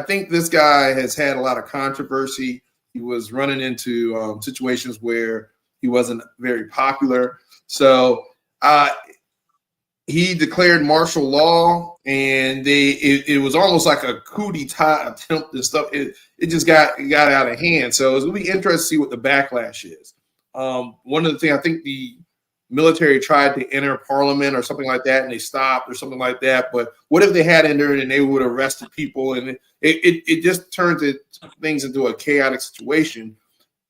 think this guy has had a lot of controversy. He was running into situations where he wasn't very popular. So he declared martial law, and it was almost like a coup d'etat attempt and stuff. It just got out of hand. So it's going to be interesting to see what the backlash is. One of the things, I think the military tried to enter parliament or something like that, and they stopped or something like that. But what if they had entered and they would have arrested people? And it just turns things into a chaotic situation.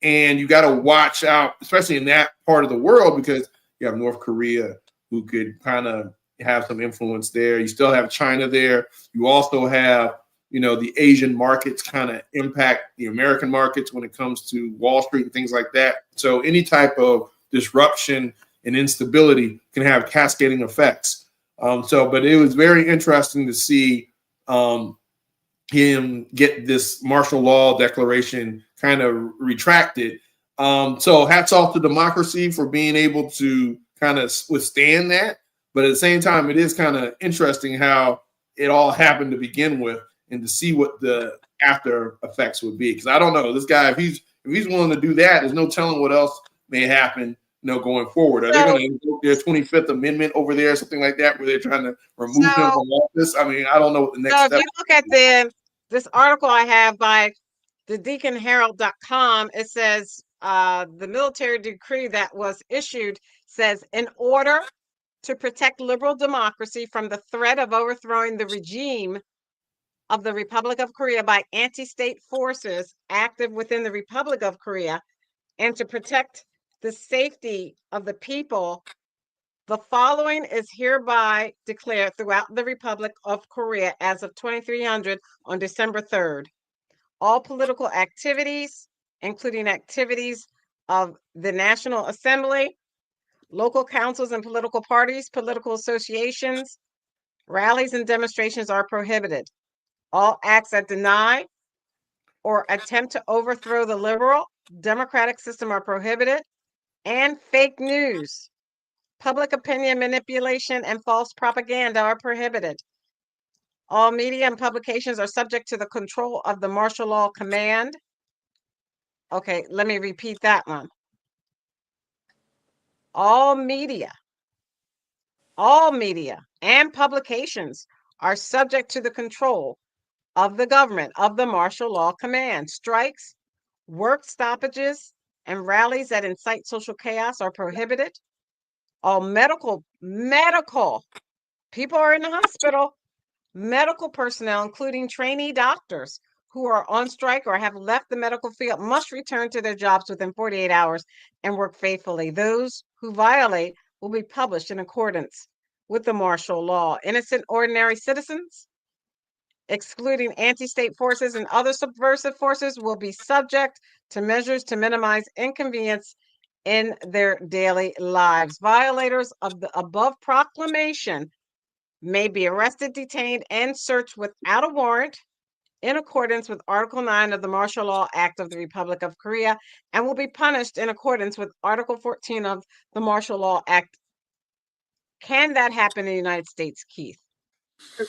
And you got to watch out, especially in that part of the world, because you have North Korea who could kind of have some influence there. You still have China there. You also have, the Asian markets kind of impact the American markets when it comes to Wall Street and things like that. So any type of disruption and instability can have cascading effects. But it was very interesting to see him get this martial law declaration kind of retracted. So hats off to democracy for being able to kind of withstand that. But at the same time, it is kind of interesting how it all happened to begin with, and to see what the after effects would be. Because I don't know, this guy, if he's willing to do that, there's no telling what else may happen, going forward. Are they going to invoke their 25th Amendment over there, something like that, where they're trying to remove him from office? I mean, I don't know what the next step. So if you look at this article I have by the deaconherald.com, it says the military decree that was issued says, in order to protect liberal democracy from the threat of overthrowing the regime of the Republic of Korea by anti-state forces active within the Republic of Korea, and to protect the safety of the people, the following is hereby declared throughout the Republic of Korea as of 2300 on December 3rd. All political activities, including activities of the National Assembly, local councils and political parties, political associations, rallies and demonstrations are prohibited. All acts that deny or attempt to overthrow the liberal democratic system are prohibited, and fake news, public opinion manipulation, and false propaganda are prohibited. All media and publications are subject to the control of the martial law command. Okay, let me repeat that one. All media and publications are subject to the control of the government of the martial law command. Strikes, Work stoppages and rallies that incite social chaos are prohibited. All medical people are in the hospital. Medical personnel, including trainee doctors who are on strike or have left the medical field, must return to their jobs within 48 hours and work faithfully. Those who violate will be punished in accordance with the martial law. Innocent, ordinary citizens, excluding anti-state forces and other subversive forces, will be subject to measures to minimize inconvenience in their daily lives. Violators of the above proclamation may be arrested, detained, and searched without a warrant in accordance with Article 9 of the Martial Law Act of the Republic of Korea, and will be punished in accordance with Article 14 of the Martial Law Act. Can that happen in the United States, Keith?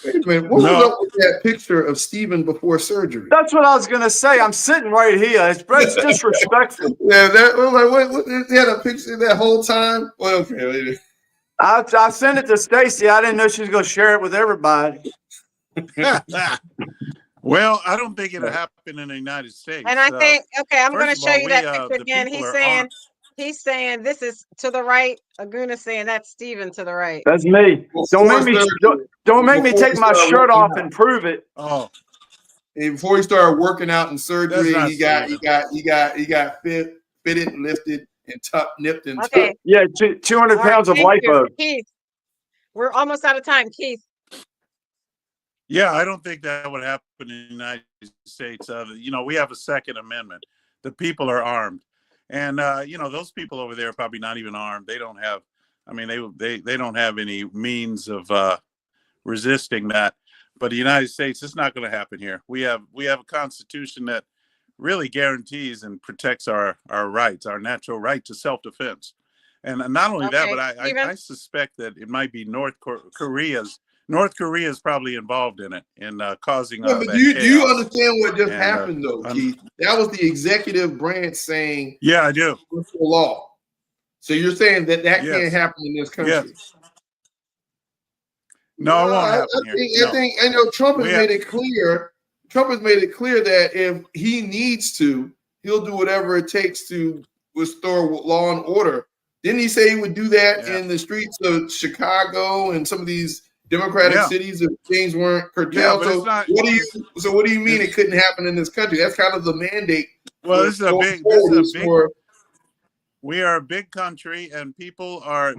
Wait a minute. What was up with that picture of Stephen before surgery? That's what I was gonna say. I'm sitting right here. It's disrespectful. Yeah, that was like what they had a picture that whole time. Well, okay. I sent it to Stacy. I didn't know she was gonna share it with everybody. Well, I don't think it'll happen in the United States. And I think, okay, I'm going to first of show all, you that we, picture the again. people He's saying this is to the right. Aguna's saying that's Steven to the right. That's me. Don't make me take my shirt off and prove it. Oh. And before he started working out in surgery, That's he got fitted, lifted, and nipped and tucked. Okay. Yeah, 200 pounds of thank you, lipo. Keith, we're almost out of time. Keith. Yeah, I don't think that would happen in the United States. We have a Second Amendment. The people are armed. And, those people over there are probably not even armed. They don't have, they don't have any means of resisting that. But the United States, it's not going to happen here. We have a constitution that really guarantees and protects our rights, our natural right to self-defense. And not only that, but I suspect that it might be North Korea is probably involved in it, in causing but that do you chaos. understand what just happened, though, Keith? That was the executive branch saying, yeah, I do. Law. So you're saying that Yes. can't happen in this country? Yes. No, it won't happen here. I think Trump has made it clear. Trump has made it clear that if he needs to, he'll do whatever it takes to restore law and order. Didn't he say he would do that in the streets of Chicago and some of these Democratic cities if things weren't curtailed? Yeah, what do you mean it couldn't happen in this country? That's kind of the mandate. Well, we are a big country, and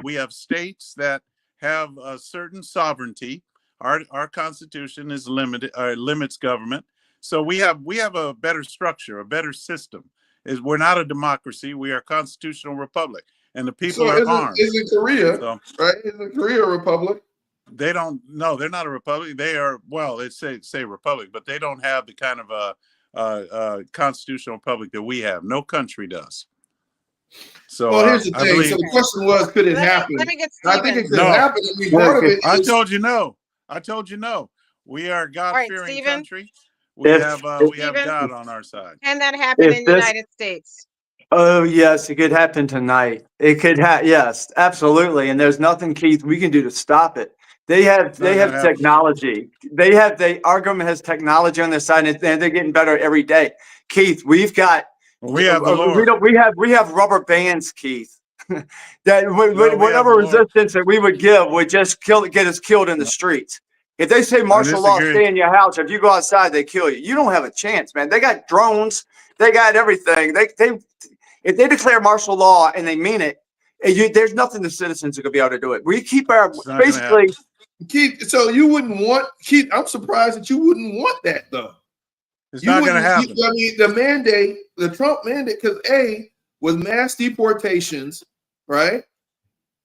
we have states that have a certain sovereignty. Our Constitution is limits government. So we have a better structure, a better system. We're not a democracy. We are a constitutional republic, and the people are armed. Isn't Korea, right? Isn't Korea a republic? They don't. No, they're not a republic. They are. Well, they say republic, but they don't have the kind of constitutional republic that we have. No country does. So, well, here's the thing. So the question was, could it happen? I think it could happen. Part of it I told you no. We are a God-fearing country. We have God on our side. Can that happen in the United States? Oh, yes, it could happen tonight. It could yes, absolutely. And there's nothing, Keith, we can do to stop it. They have technology. Our government has technology on their side, and they're getting better every day. Keith, we have the Lord. We have rubber bands, Keith. That whatever resistance that we would give would just get us killed in the streets. If they say martial law, stay in your house. If you go outside, they kill you. You don't have a chance, man. They got drones. They got everything. If they declare martial law and they mean it, there's nothing the citizens are going to be able to do it. We keep our basically. Keith, so you wouldn't want Keith. I'm surprised that you wouldn't want that though. It's not going to happen. I mean, the mandate, the Trump mandate, because with mass deportations, right?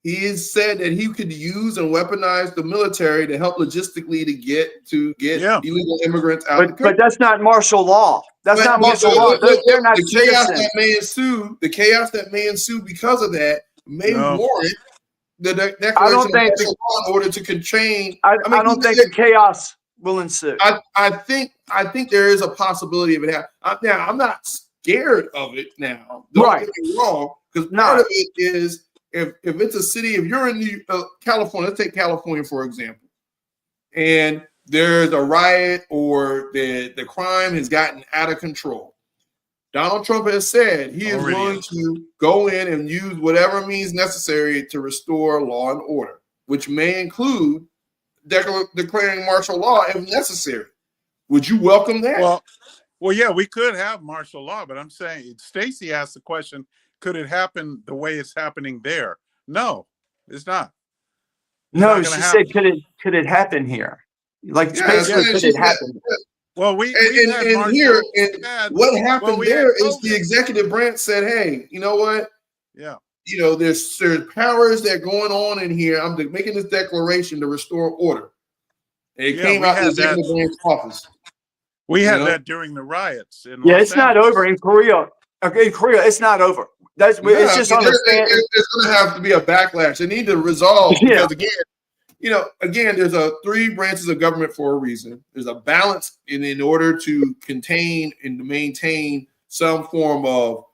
He has said that he could use and weaponize the military to help logistically to get illegal immigrants out of the country. But that's not martial law. That's not martial law. They're not the chaos that may ensue because of that may warrant the declaration of martial law in order to contain. I don't think the chaos will ensue. I think there is a possibility of it happening. Now, I'm not scared of it now. Don't get me wrong, because part of it is if it's a city, if you're in California, let's take California for example, and there's a riot or the crime has gotten out of control. Donald Trump has said he is Already willing is. to go in and use whatever means necessary to restore law and order, which may include declaring martial law if necessary. Would you welcome that? Well, yeah, we could have martial law, but I'm saying Stacey asked the question: could it happen the way it's happening there? No, it's not. It's No, not she going to happen. said, could it happen here? Like, Yeah, that's basically, what could she it said. happen? Well, we've had And martial. here, we've had- what happened we there had is the COVID. executive branch said, "Hey, you know what? Yeah. You know, there's powers that are going on in here. I'm making this declaration to restore order." And it came we out the had executive that. branch office. We You had know? that during the riots in Yeah, Los it's not Angeles. over in Korea. Okay, in Korea, it's not over. It's just on the stand. There's going to have to be a backlash. They need to resolve because again, there's three branches of government for a reason. There's a balance in order to contain and to maintain some form of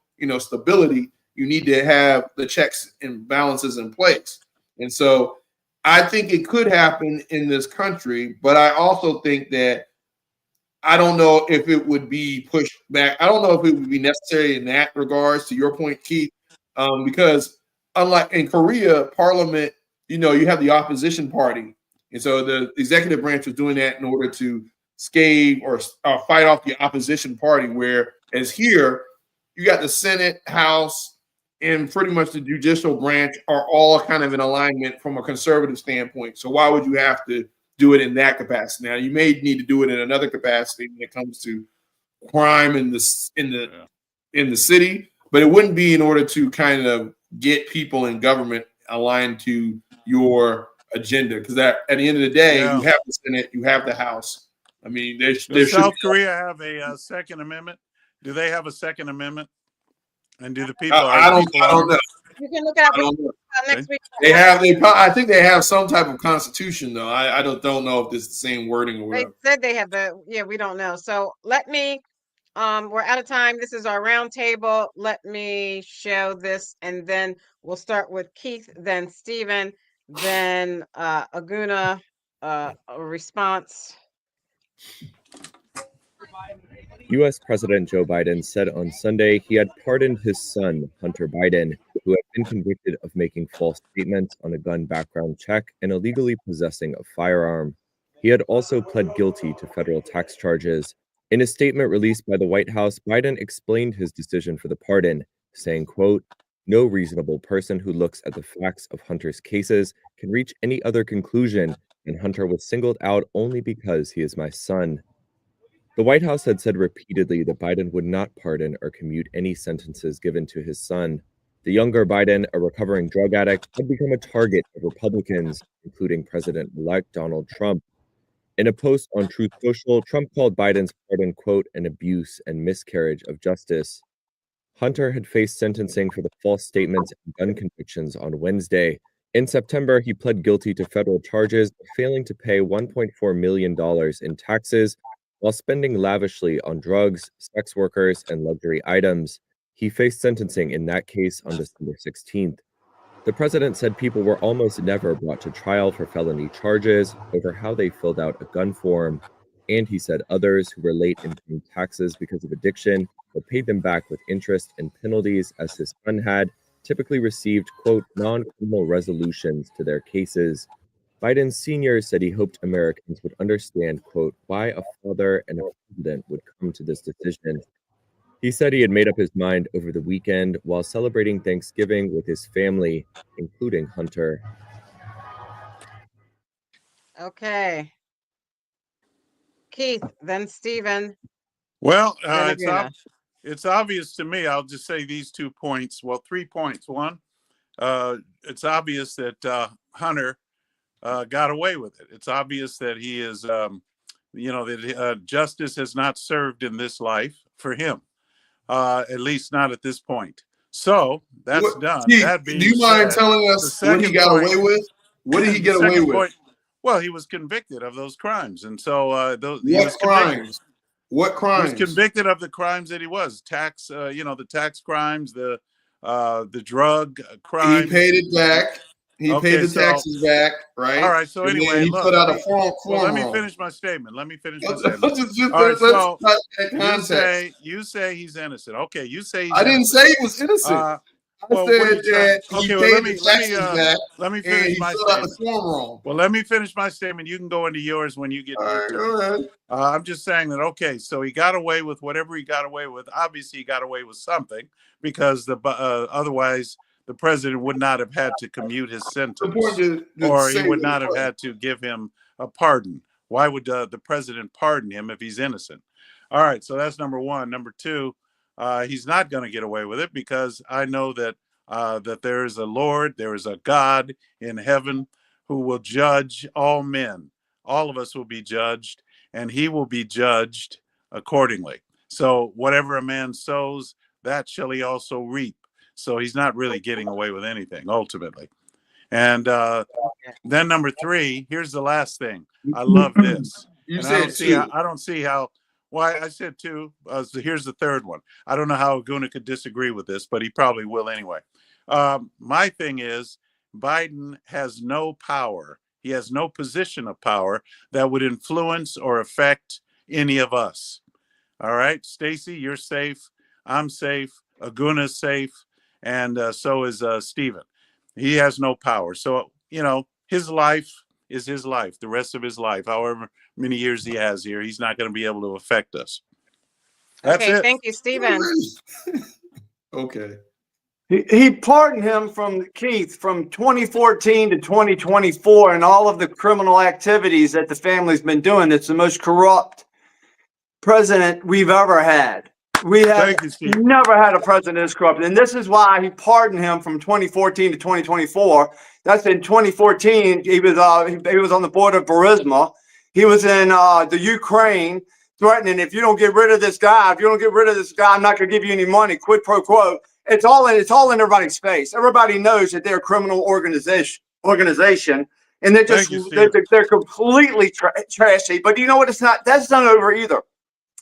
stability. You need to have the checks and balances in place. And so I think it could happen in this country, but I also think that I don't know if it would be pushed back. I don't know if it would be necessary in that regards, to your point, Keith, because unlike in Korea, Parliament, you have the opposition party. And so the executive branch was doing that in order to scathe or fight off the opposition party, whereas here, you got the Senate, House, and pretty much the judicial branch are all kind of in alignment from a conservative standpoint. So why would you have to do it in that capacity? Now, you may need to do it in another capacity when it comes to crime in the city, but it wouldn't be in order to kind of get people in government aligned to your agenda. Because at the end of the day, you have the Senate, you have the House. I mean, Does South Korea have a Second Amendment? Do they have a Second Amendment? And do the people? I don't know. You can look it up. I don't know. Next week. I think they have some type of constitution, though. I don't know if it's the same wording or They whatever. said they have we don't know. So let me, we're out of time. This is our round table. Let me show this, and then we'll start with Keith, then Stephen, then Aguna, a response. U.S. President Joe Biden said on Sunday he had pardoned his son, Hunter Biden, who had been convicted of making false statements on a gun background check and illegally possessing a firearm. He had also pled guilty to federal tax charges. In a statement released by the White House, Biden explained his decision for the pardon, saying, quote, "No reasonable person who looks at the facts of Hunter's cases can reach any other conclusion, and Hunter was singled out only because he is my son." The White House had said repeatedly that Biden would not pardon or commute any sentences given to his son. The younger Biden, a recovering drug addict, had become a target of Republicans, including President-elect Donald Trump. In a post on Truth Social, Trump called Biden's pardon, quote, "an abuse and miscarriage of justice." Hunter had faced sentencing for the false statements and gun convictions on Wednesday. In September, he pled guilty to federal charges, failing to pay $1.4 million in taxes while spending lavishly on drugs, sex workers, and luxury items. He faced sentencing in that case on December 16th. The president said people were almost never brought to trial for felony charges over how they filled out a gun form, and he said others who were late in paying taxes because of addiction but paid them back with interest and penalties as his son had, typically received, quote, "non-criminal resolutions to their cases." Biden Sr. said he hoped Americans would understand, quote, "why a father and a president would come to this decision." He said he had made up his mind over the weekend while celebrating Thanksgiving with his family, including Hunter. Okay. Keith, then Stephen. Well, then Aguna. it's obvious to me. I'll just say these 2 points. Well, 3 points. One, it's obvious that Hunter got away with it. It's obvious that he is, that justice has not served in this life for him, at least not at this point. So that's done. Keith, That being do you mind said, telling us what he got away with? What did he get away with? Well, he was convicted of those crimes, and so what crimes? What crimes? He was convicted of the crimes that he was tax. The tax crimes, the drug crimes. He paid it back. He Okay, paid the so taxes back, right? all right. So And then anyway, he look. put out a Well, form let me wrong. finish my statement. Let me finish my Let's statement. just- All right. let's So cut that context. you say he's innocent. Okay. You say he's I didn't innocent. say he was innocent. Uh, I well, said what are you trying? that he Okay. Well, paid the taxes back let me and finish he my filled out the statement. form wrong. Well, let me finish my statement. You can go into yours when you get All to your right, turn. go ahead. I'm just saying that, okay, so he got away with whatever he got away with. Obviously, he got away with something because otherwise the president would not have had to commute his sentence, or he would not have had to give him a pardon. Why would the president pardon him if he's innocent? All right, so that's number one. Number two, he's not going to get away with it because I know that that there is a Lord, there is a God in heaven who will judge all men. All of us will be judged, and he will be judged accordingly. So whatever a man sows, that shall he also reap. So he's not really getting away with anything ultimately. And then number three, here's the last thing. I love this. You and said I don't see how. Why I said two. So here's the third one. I don't know how Aguna could disagree with this, but he probably will anyway. My thing is, Biden has no power. He has no position of power that would influence or affect any of us. All right, Stacey, you're safe. I'm safe. Aguna's safe, and so is Stephen. He has no power. So his life is his life. The rest of his life, however many years he has here, he's not going to be able to affect us. That's Okay, it. thank you, Stephen. Okay. He pardoned him from Keith from 2014 to 2024 and all of the criminal activities that the family's been doing. It's the most corrupt president we've ever had. We have never had a president this corrupt. And this is why he pardoned him from 2014 to 2024. That's in 2014. He was on the board of Burisma. He was in the Ukraine threatening, if you don't get rid of this guy, I'm not going to give you any money. Quid pro quo. It's all in everybody's face. Everybody knows that they're a criminal organization, and they're just they're completely trashy. But you know what? That's not over either.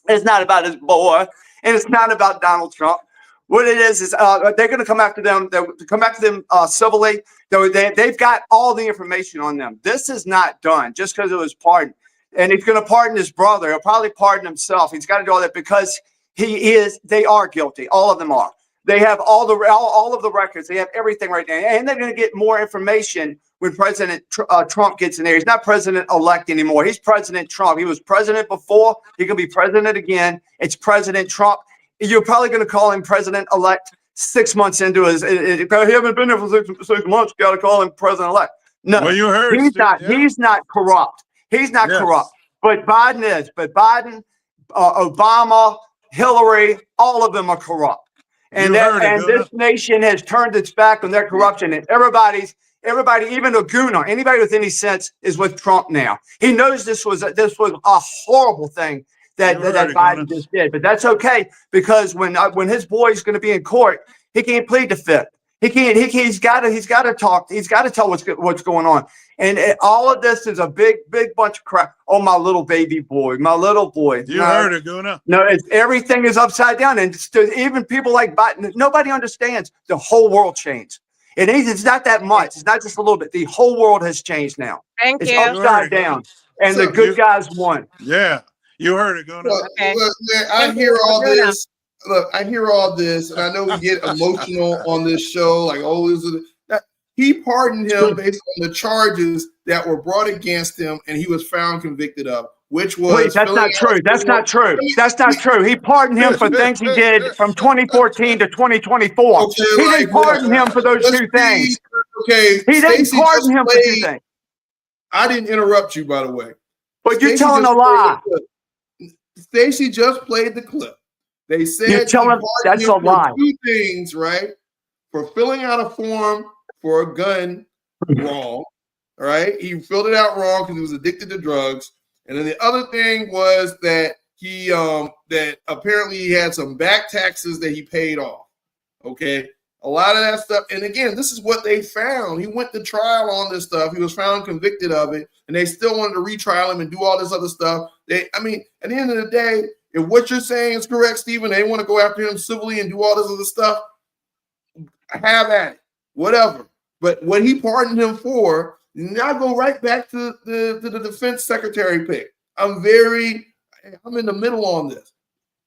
It's not about his boy, and it's not about Donald Trump. What it is they're going to come after them. They'll come after them civilly. They've got all the information on them. This is not done just because it was pardoned. And he's going to pardon his brother. He'll probably pardon himself. He's got to do all that because they are guilty. All of them are. They have all of the records. They have everything right now. And they're going to get more information when President Trump gets in there. He's not president-elect anymore. He's President Trump. He was president before. He can be president again. It's President Trump. You're probably going to call him president-elect 6 months into his. He haven't been there for 6 months. Got to call him president-elect. No, well, you heard he's not. Yeah. He's not corrupt. He's not corrupt. But Biden is. But Biden, Obama, Hillary, all of them are corrupt. And this nation has turned its back on their corruption. And everybody, even Aguna, anybody with any sense, is with Trump now. He knows this was a horrible thing that Biden just did. But that's okay because when his boy's going to be in court, he can't plead the fifth. He can't. He's got to talk. He's got to tell what's going on. And all of this is a big bunch of crap. Oh, my little baby boy, my little boy. You heard it, Aguna. No, everything is upside down, and even people like Biden, nobody understands. The whole world changed. It's not that much. It's not just a little bit. The whole world has changed now. Thank it's you. Upside down, and the good guys won. Yeah, you heard it, Aguna. Look, man, I hear all this. Look, I hear all this, and I know we get emotional on this show. Like, he pardoned him based on the charges that were brought against him, and he was found convicted of, which was. Wait, that's not true. That's not true. That's not true. He pardoned him for things he did from 2014 to 2024. Okay, he didn't pardon him for those two things. Okay, he didn't pardon him for two things. I didn't interrupt you, by the way. But you're telling a lie. Stacey just played the clip. They said you're telling that's a lie. Two things, right? For filling out a form for a gun wrong, right? He filled it out wrong because he was addicted to drugs. And then the other thing was that he that apparently he had some back taxes that he paid off. Okay. A lot of that stuff. And again, this is what they found. He went to trial on this stuff. He was found convicted of it. And they still wanted to retrial him and do all this other stuff. At the end of the day, if what you're saying is correct, Stephen, they want to go after him civilly and do all this other stuff, have at it. Whatever. But what he pardoned him for, now go right back to the defense secretary pick. I'm in the middle on this.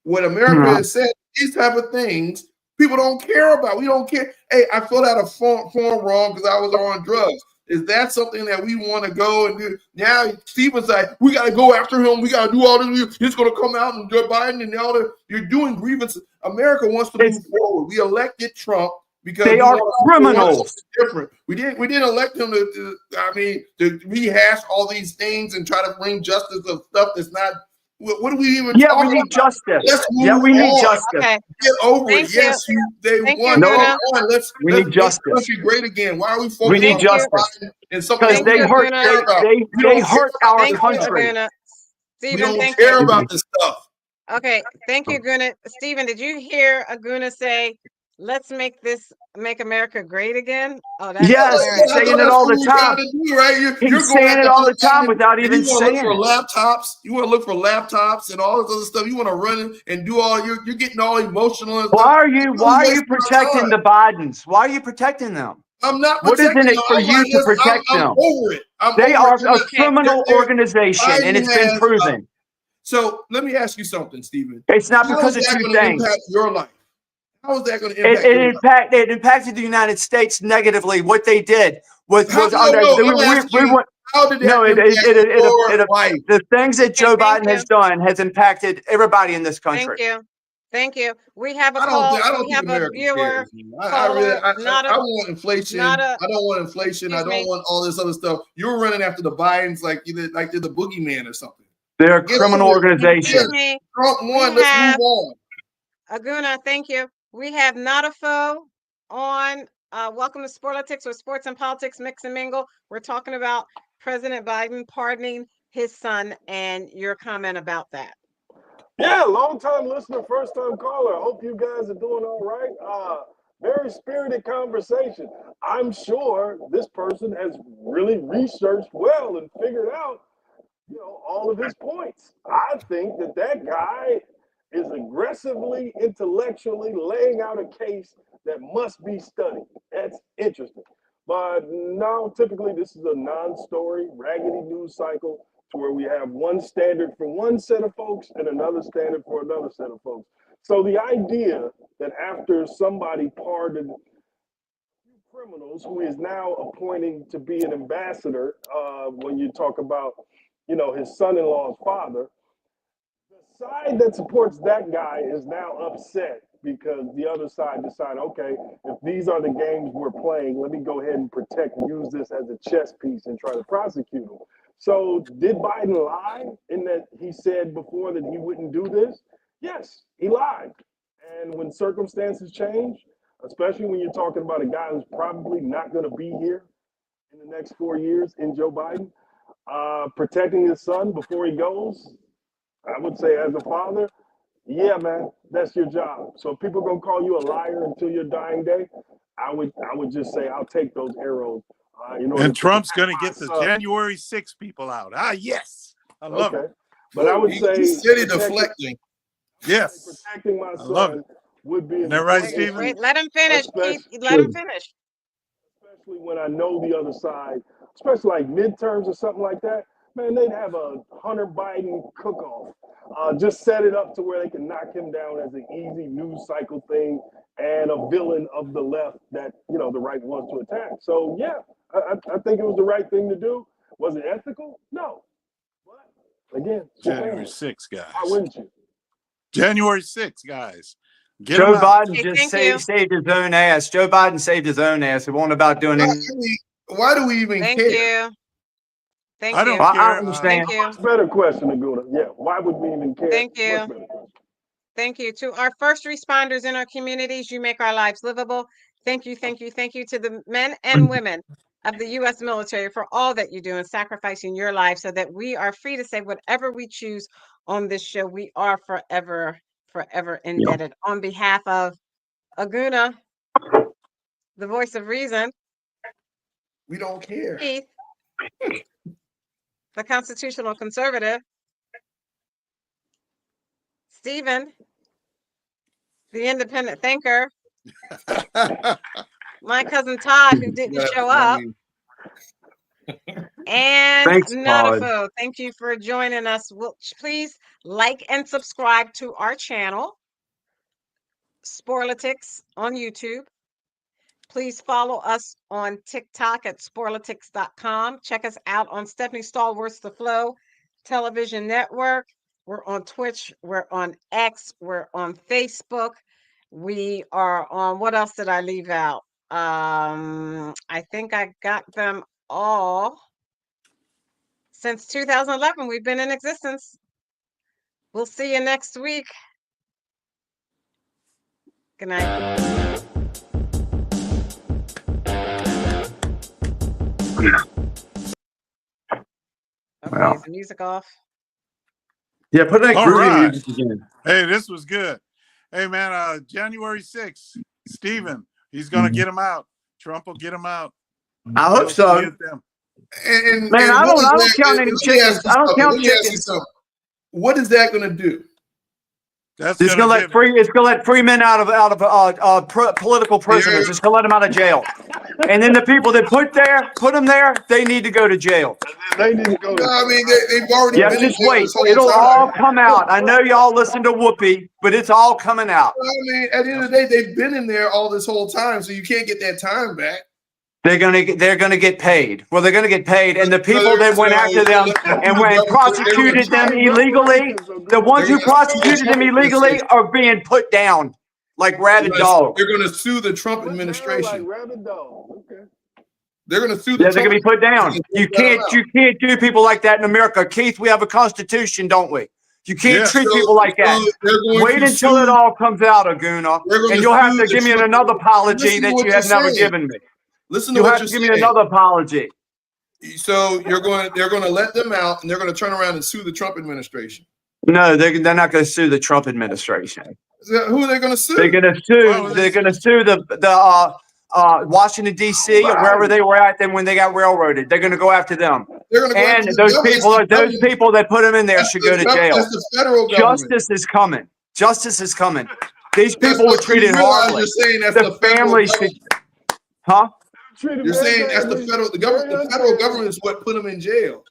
What America has said, these type of things, people don't care about. We don't care. Hey, I filled out a form wrong because I was on drugs. Is that something that we want to go and do? Now Stephen's like, we got to go after him. We got to do all this. He's going to come out and Joe Biden and all that. You're doing grievances. America wants to move forward. We elected Trump because they are criminals. Different. We didn't elect him to rehash all these things and try to bring justice of stuff that's not. What do we even? Yeah, we need justice. Let's move yeah, we need on. justice. Okay. Get over Thank it. you. Yes, they Thank won. you, Come Guna. on, let's need make justice. the country great again. Why are we We focusing need on justice Biden and something because that we they don't hurt. care about? We They don't hurt care about our this Thank you, country. Aguna. We Stephen, don't thank care you. about this stuff. Okay, thank you, Guna. Stephen, did you hear Aguna say, let's make America great again? Oh, that's Yes, hilarious. he's saying it all the time. Right? You're He's going saying it after all the Joe time Biden, without and even you want to look saying for it. laptops. You want to look for laptops and all this other stuff. You want to run it and do all. You're getting all emotional and Why stuff. are you protecting the Bidens? Why are you protecting them? I'm not What is protecting in it them. for I'm you like, to protect I'm them? over it. They are a Okay. criminal organization, and Biden it's been has, proven. So let me ask you something, Stephen. It's not How because is of that two going to things. impact your life? How is that going to impact your life? It impacted the United States negatively. What they did was I'm asking, how did that impact your life? the things that Joe thank Biden you. has done has impacted everybody in this country. Thank you. Thank you. We have a I call. don't We think have a America viewer. cares. I want inflation. I don't want inflation. I don't want all this other stuff. You're running after the Bidens like they're the boogeyman or something. They're a criminal organization. Excuse me. Trump won. Let's move on. Aguna, thank you. We have not a foe on. Welcome to Sporlitiks, where sports and politics mix and mingle. We're talking about President Biden pardoning his son and your comment about that. Yeah, long time listener, first time caller. Hope you guys are doing all right. Very spirited conversation. I'm sure this person has really researched well and figured out, all of his points. I think that guy is aggressively, intellectually laying out a case that must be studied. That's interesting. But now, typically, this is a non-story, raggedy news cycle to where we have one standard for one set of folks and another standard for another set of folks. So the idea that after somebody pardoned criminals who is now appointing to be an ambassador, when you talk about, his son-in-law's father, the side that supports that guy is now upset because the other side decided, okay, if these are the games we're playing, let me go ahead and protect and use this as a chess piece and try to prosecute him. So did Biden lie in that he said before that he wouldn't do this? Yes, he lied. And when circumstances change, especially when you're talking about a guy who's probably not going to be here in the next 4 years in Joe Biden, protecting his son before he goes, I would say as a father, yeah, man, that's your job. So if people are going to call you a liar until your dying day, I would just say I'll take those arrows. And Trump's going to get the January 6 people out. Yes. I love it. But I would say he's steady deflecting. Yes. Protecting my son would be Isn't that right, Stephen? Wait, let him finish, Keith. Let him finish. Especially when I know the other side, especially like midterms or something like that, man, they'd have a Hunter Biden cook-off. Just set it up to where they can knock him down as an easy news cycle thing and a villain of the left that, the right wants to attack. So, yeah, I think it was the right thing to do. Was it ethical? No. But, again, January 6, guys. Why wouldn't you? January 6, guys. Get Joe him out. Biden just saved his own ass. Joe Biden saved his own ass. It wasn't about doing anything. Why do we even Thank care? you. Thank I you. don't care. I understand. Thank you. Much better question, Aguna. Yeah, why would we even care? Thank Much you. better question. Thank you. To our first responders in our communities, you make our lives livable. Thank you, thank you, thank you to the men and women of the U.S. military for all that you do and sacrificing your life so that we are free to say whatever we choose on this show. We are forever, forever indebted. On behalf of Aguna, the voice of reason, We don't care. Keith, the constitutional conservative, Stephen, the independent thinker, my cousin Todd, who didn't show up. And Thanks, Todd. Notifo, thank you for joining us. Please like and subscribe to our channel, Sporlitiks on YouTube. Please follow us on TikTok at sporlitiks.com. Check us out on Stephanie Stallworth's The Flow Television Network. We're on Twitch. We're on X. We're on Facebook. We are on, what else did I leave out? I think I got them all. Since 2011, we've been in existence. We'll see you next week. Good night. Okay, Well. is the music off? Yeah, put that All groovy right. music again. Hey, this was good. Hey, man, January 6th, Stephen, he's going to get him out. Trump will get him out. I hope so. And Man, I what don't is that- count any let me ask chickens. you I don't something. count Let me ask you chickens. something. What is that going to do? That's It's gonna let free men out of political prisoners. It's gonna let them out of jail. And then the people that put them there, they need to go to jail. They need to go. No, I mean they've already Yeah, been just in jail wait. this whole It'll time. all come out. I know y'all listen to Whoopi, but it's all coming out. I mean, at the end of the day, they've been in there all this whole time, so you can't get that time back. They're gonna get paid. Well, they're gonna get paid, and the people that went after them and prosecuted them illegally, the ones who prosecuted them illegally are being put down like rabid dogs. They're going to sue the Trump administration. Rabbit dog. Okay. They're going to sue the Yeah, they're Trump gonna be put down. You can't do people like that in America. Keith, we have a constitution, don't we? You can't Yeah, treat so- people like that. so they're going Wait to until sue- it all comes out, Aguna, They're going and to you'll have sue to the give me Trump- another apology Listen to that what you have you're never saying. given me. Listen to You'll what have you're to give me saying. another apology. So they're going to let them out, and they're going to turn around and sue the Trump administration. No, they're not going to sue the Trump administration. Who are they going to sue? They're going to sue. They're going to sue the Washington D.C. or wherever they were at. Then when they got railroaded, they're going to go after them. They're going to go And after those them. people, It's the those people that put them in there That's should the go to gov- jail. that's the federal government. Justice is coming. Justice is coming. These That's people were what you treated realize horribly. you're saying that's The the federal family should, government. huh? You're saying that's the federal government. The federal government is what put them in jail.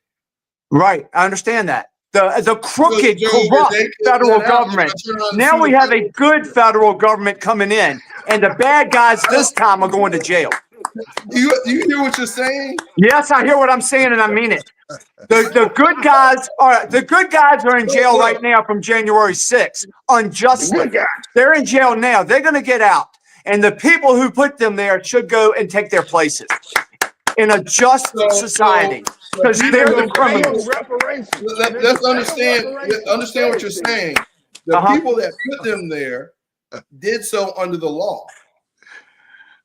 Right, I understand that. The crooked, Joe, corrupt they kicked federal that out. government. They're trying to Now sue we the have a good federal government coming in, and the bad guys this time are going to jail. You hear what you're saying? Yes, I hear what I'm saying, and I mean it. The good guys are in jail right now from January 6th unjustly. They're in jail now. They're going to get out, and the people who put them there should go and take their places in a just society because they're the criminals. Let's understand what you're saying. The people that put them there did so under the law.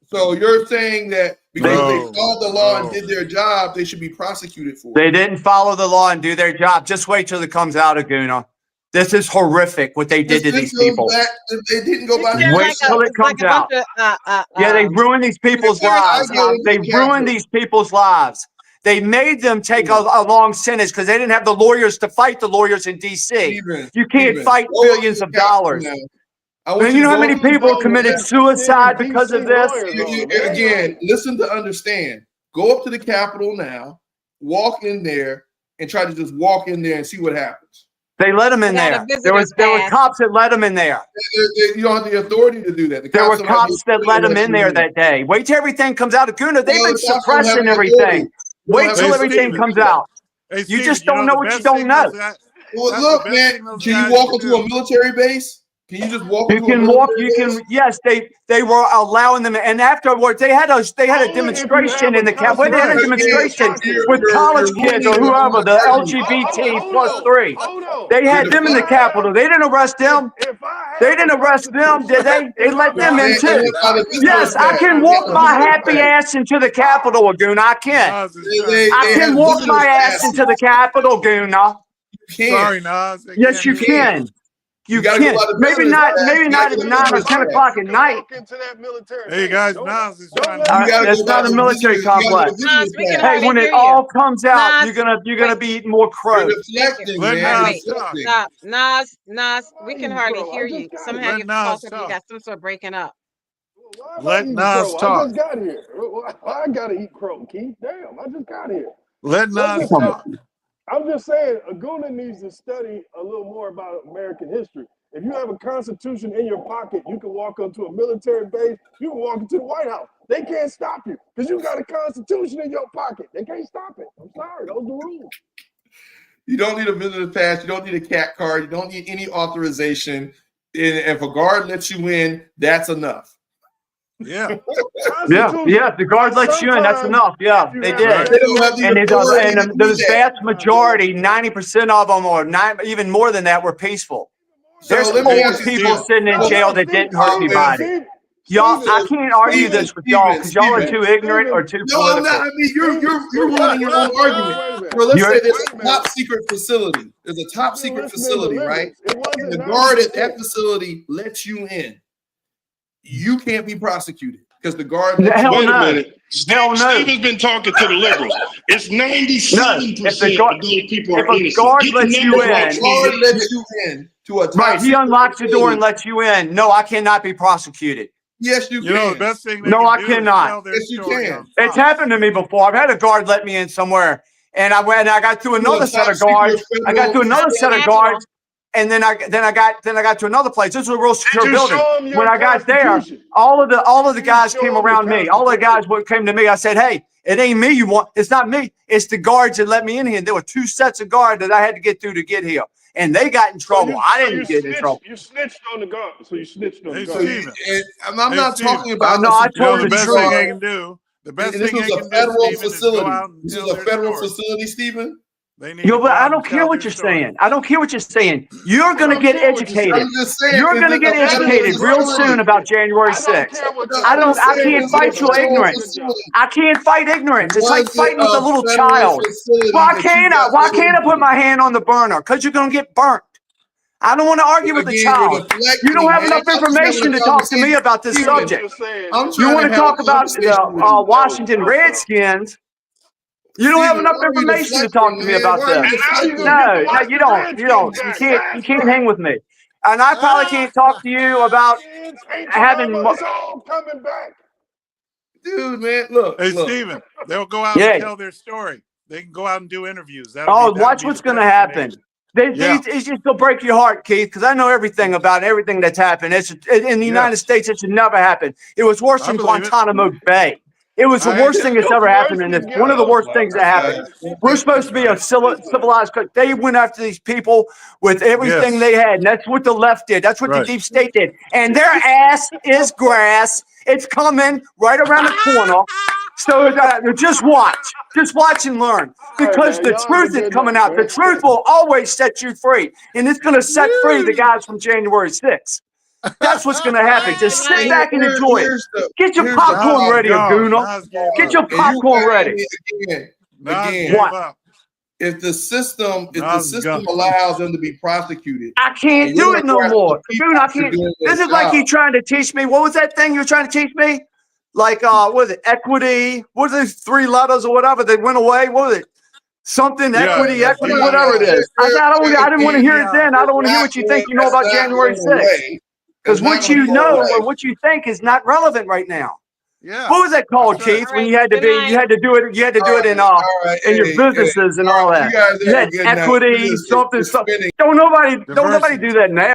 So you're saying that because they followed the law and did their job, they should be prosecuted for it. They didn't follow the law and do their job. Just wait till it comes out, Aguna. This is horrific what they did to these people. They didn't go by Wait till it comes out. Yeah, they ruined these people's lives. They ruined these people's lives. They made them take a long sentence because they didn't have the lawyers to fight the lawyers in D.C. You can't fight billions of dollars. And you know how many people committed suicide because of this? Again, listen to understand. Go up to the Capitol now, walk in there, and try to just walk in there and see what happens. They let them in there. There were cops that let them in there. You don't have the authority to do that. There were cops that let them in there that day. Wait till everything comes out. Aguna, they've been suppressing everything. Wait till everything comes out. You just don't know what you don't know. Well, look, man, can you walk into a military base? Can you just walk? You can walk. You can. Yes, they were allowing them, and afterwards they had a demonstration in the Capitol. They had a demonstration with college kids or whoever, the LGBT +3. They had them in the Capitol. They didn't arrest them. They didn't arrest them, did they? They let them in too. Yes, I can walk my happy ass into the Capitol, Aguna. I can. I can walk my ass into the Capitol, Aguna. Sorry, Nas. Yes, you can. You can. Maybe not at 9 or 10 o'clock at night. Hey guys, Nas is trying It's not a military complex. Hey, when it all comes out, you're gonna be eating more crow. Stop, Nas, we can hardly hear you. Somehow you're talking. You got some sort of breaking up. Let eating Nas crow? I talk. just got here. I gotta eat crow, Keith. Damn, I just got here. Let Nas talk. I'm just saying, Aguna needs to study a little more about American history. If you have a constitution in your pocket, you can walk onto a military base, you can walk into the White House. They can't stop you because you got a constitution in your pocket. They can't stop it. I'm sorry, those are the rules. You don't need a visitor pass. You don't need a cat card. You don't need any authorization. And if a guard lets you in, that's enough. Yeah. Yeah. The guard lets you in. That's enough. Yeah, they did. And the vast majority, 90% of them, or even more than that, were peaceful. There's old people sitting in jail that didn't hurt anybody. Y'all, I can't argue this with y'all because y'all are too ignorant or too political. No, I'm not. I mean, you're ruining your own argument. Bro, let's say there's a top secret facility. There's a top secret facility, right? And the guard at that facility lets you in. You can't be prosecuted because the guard. Wait a minute. Steven's been talking to the liberals. It's 97% of those people are innocent. If a guard lets you in, guard lets you in to a top right? He unlocks the door and lets you in. No, I cannot be prosecuted. Yes, you can. You know, the best thing they No, can I do is cannot. tell their Yes, you story can. on It's happened to me before. I've had a guard let me in somewhere, and I went and I got to another set of guards. I got to another set of guards, and then I got to another place. This was a real secure building. When I got there, all of the guys came around me. All the guys came to me. I said, "Hey, it ain't me you want. It's not me. It's the guards that let me in here." And there were 2 sets of guards that I had to get through to get here, and they got in trouble. I didn't get in trouble. You snitched on the guard. So you snitched on the Hey, guard. Steven. I'm not Steven. talking about. No, I told the the best truth. thing they can do. The best And this thing was they a can federal do, Steven, is go facility. out and This tell is a their federal story. facility, Stephen. They need Yo, to but go I out don't and care tell what their you're story. saying. I don't care what you're saying. You're going to get educated. I'm just saying. You're going to get educated real soon about January 6th. I can't fight your ignorance. I can't fight ignorance. It's like fighting with a little child. Why can't I put my hand on the burner? Because you're going to get burnt. I don't want to argue with the child. You don't have enough information to talk to me about this subject. You want to talk about the Washington Redskins. You don't have enough information to talk to me about this. No, you don't. You can't hang with me. And I probably can't talk to you about having. It's all coming back. Dude, man, look. Hey, Steven, they'll go out and tell their story. They can go out and do interviews. Watch what's going to happen. It's just going to break your heart, Keith, because I know everything about everything that's happened. In the United States, it should never happen. It was worse than Guantanamo Bay. It was the worst thing that's ever happened in this. One of the worst things that happened. We're supposed to be a civilized country. They went after these people with everything they had. And that's what the left did. That's what the deep state did. And their ass is grass. It's coming right around the corner. So just watch and learn, because the truth is coming out. The truth will always set you free. And it's going to set free the guys from January 6th. That's what's going to happen. Just sit back and enjoy it. Get your popcorn ready, Aguna. Get your popcorn ready. Again, what? If the system allows them to be prosecuted, I can't do it no more. Aguna, I can't. This is like you trying to teach me. What was that thing you were trying to teach me? Like, what was it? Equity? What was it? 3 letters or whatever. They went away. What was it? Something, equity, whatever it is. I didn't want to hear it then. I don't want to hear what you think you know about January 6th. Because what you know or what you think is not relevant right now. Yeah. What was that called, Keith? When you had to do it in your businesses and all that. You had equity, something. Don't nobody do that now.